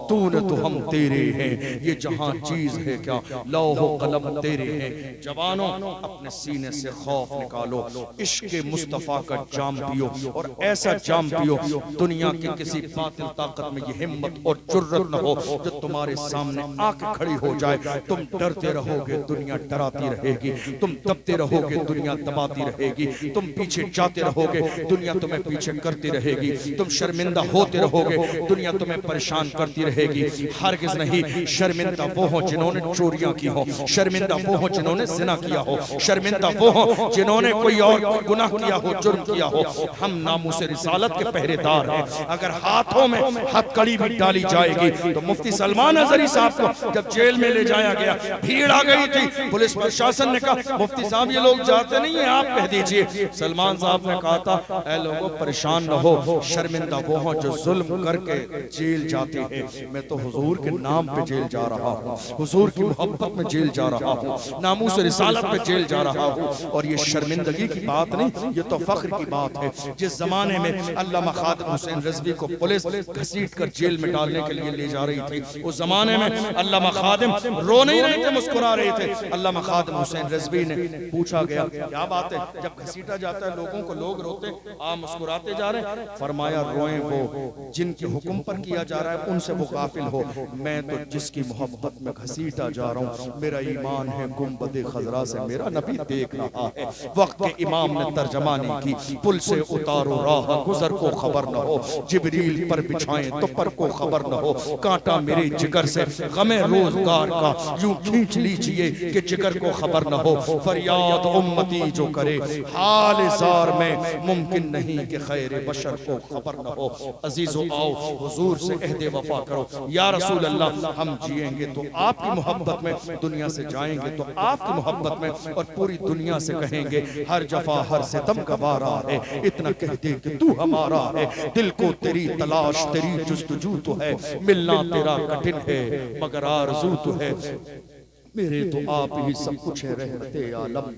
तूने तो हम तेरे हैं, ये जहां चीज है क्या लौहो कलम तेरे हैं। जवानों अपने सीने से खौफ निकालो, इश्क मुस्तफा का जाम पियो और ऐसा जाम पियो दुनिया की किसी बातिल ताकत में ये हिम्मत और जुर्रत न हो जो तुम्हारे सामने आके खड़ी हो जाए। तुम डरते रहोगे दुनिया डराती रहेगी, तुम दबते रहोगे दुनिया दबाती रहेगी, तुम पीछे जाते रहोगे दुनिया तुम्हें पीछे करती रहेगी, तुम शर्मिंदा होते रहोगे दुनिया तुम्हें परेशान करती रहेगी। हरगिज नहीं, शर्मिंदा वो हो जिन्होंने चोरियां की हो, शर्मिंदा वो हो जिन्होंने जिना किया हो, शर्मिंदा वो हो जिन्होंने कोई और गुनाह किया हो, जुर्म किया हो। हम नामूस रिसालत के पहरेदार हैं। अगर हाथों में हथकड़ी भी डाली जाएगी तो मुफ्ती सलमान अजहरी साहब को जब जेल में ले जाया गया, भीड़ आ गई थी, पुलिस प्रशासन ने कहा मुफ्ती साहब ये लोग जाते नहीं है, आप कह दीजिए। सलमान साहब ने कहा था, ऐ लोगों परेशान न हो, शर्मिंदा वो हो जो जुल्म करके जेल जाते हैं, मैं तो हुजूर के नाम पे जेल जा रहा हूँ, हुजूर की मोहब्बत में जेल जा रहा हूँ, नामूस रिसालत पे जेल जा रहा हूँ। और ये शर्मिंदगी की बात नहीं, ये तो फख्र की बात है। जिस जमाने में अल्लामा खादिम हुसैन रिजवी को पुलिस घसीट कर जेल में डालने के लिए ले जा रही थी, उस जमाने में अल्लामा खादिम रो नहीं रहे थे, मुस्कुरा रहे थे। अल्लामा खादिम हुसैन रिजवी ने पूछा गया, क्या बात है, जब घसीटा जाता है लोगों को लोग रोते, आप मुस्कुराते जा रहे हैं? फरमाया, रोएं वो जिनके हुक्म पर किया जा रहा है उनसे वो गाफिल हो, मैं तो जिसकी मोहब्बत में घसीटा जा रहा हूँ, मेरा ईमान है गुंबद खजरा से मेरा नबी देख रहा है। वक्त के इमाम ने तर्जमानी की, पुल से उतारो राह गुजर को खबर न हो, जिब्रील पर बिछाएं तो पर को खबर न हो, कांटा मेरे जिगर से गमे रोजगार का यूं खींच लीजिए कि जिगर को खबर न हो। फरियाद याद उम्मती जो करे, हाल जार में मुमकिन नहीं कि खैर बशर को खबर न हो। अजीजों आओ हुजूर से अहदे वफा करो। या रसूल अल्लाह, हम जिएंगे तो आपकी मोहब्बत में, दुनिया से जाएंगे तो आपकी मोहब्बत में, और पूरी दुनिया से कहेंगे हर जफा हर सितम का वारा है, इतना कह दे कि तू हमारा है। दिल को तेरी तलाश तेरी जुस्तजू तो है, मिलना तेरा कठिन है मगर आरज़ू तो है। मेरे तो आप ही सब कुछ है, रहमते आलम।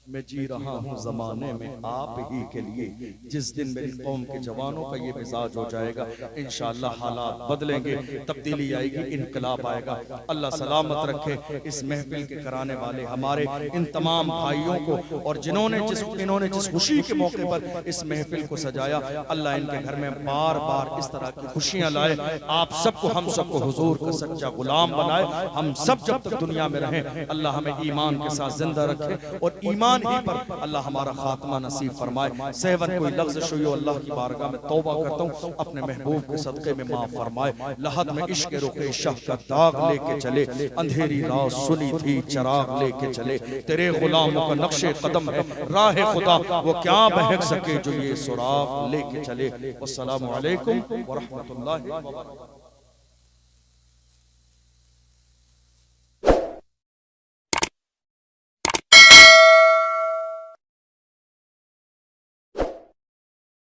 मैं जी रहा हूँ जमाने में आप ही के लिए। जिस दिन मेरी कौम के जवानों का ये मिजाज हो जाएगा, इंशाअल्लाह हालात बदलेंगे, तब्दीली आएगी, इनकलाब आएगा। अल्लाह सलामत रखे इस महफिल के कराने वाले हमारे इन तमाम भाइयों को, और इन्होंने जिस खुशी के मौके पर इस महफिल को सजाया, अल्लाह इनके घर में बार बार इस तरह की खुशियां लाए। आप सबको, हम सबको हुजूर का सच्चा गुलाम बनाए। हम सब जब तक दुनिया में रहें, अल्लाह हमें ईमान के साथ जिंदा रखे, और ईमान ही पर अल्लाह हमारा खात्मा नसीब फरमाए। सहवन कोई लफ्ज़ शुयो अल्लाह की बारगाह में तौबा करता हूँ, अपने महबूब के सदक़े में माफ फरमाए। लहद में इश्क रुके शाह का दाग लेके चले, अंधेरी रात सुनी थी चराग लेके चले। तेरे गुलामों का नक्शे कदम है राह खुदा, वो क्या बहक सके जो ये सुराग लेके चले। अस्सलामु अलैकुम व रहमतुल्लाहि व बरकातहू।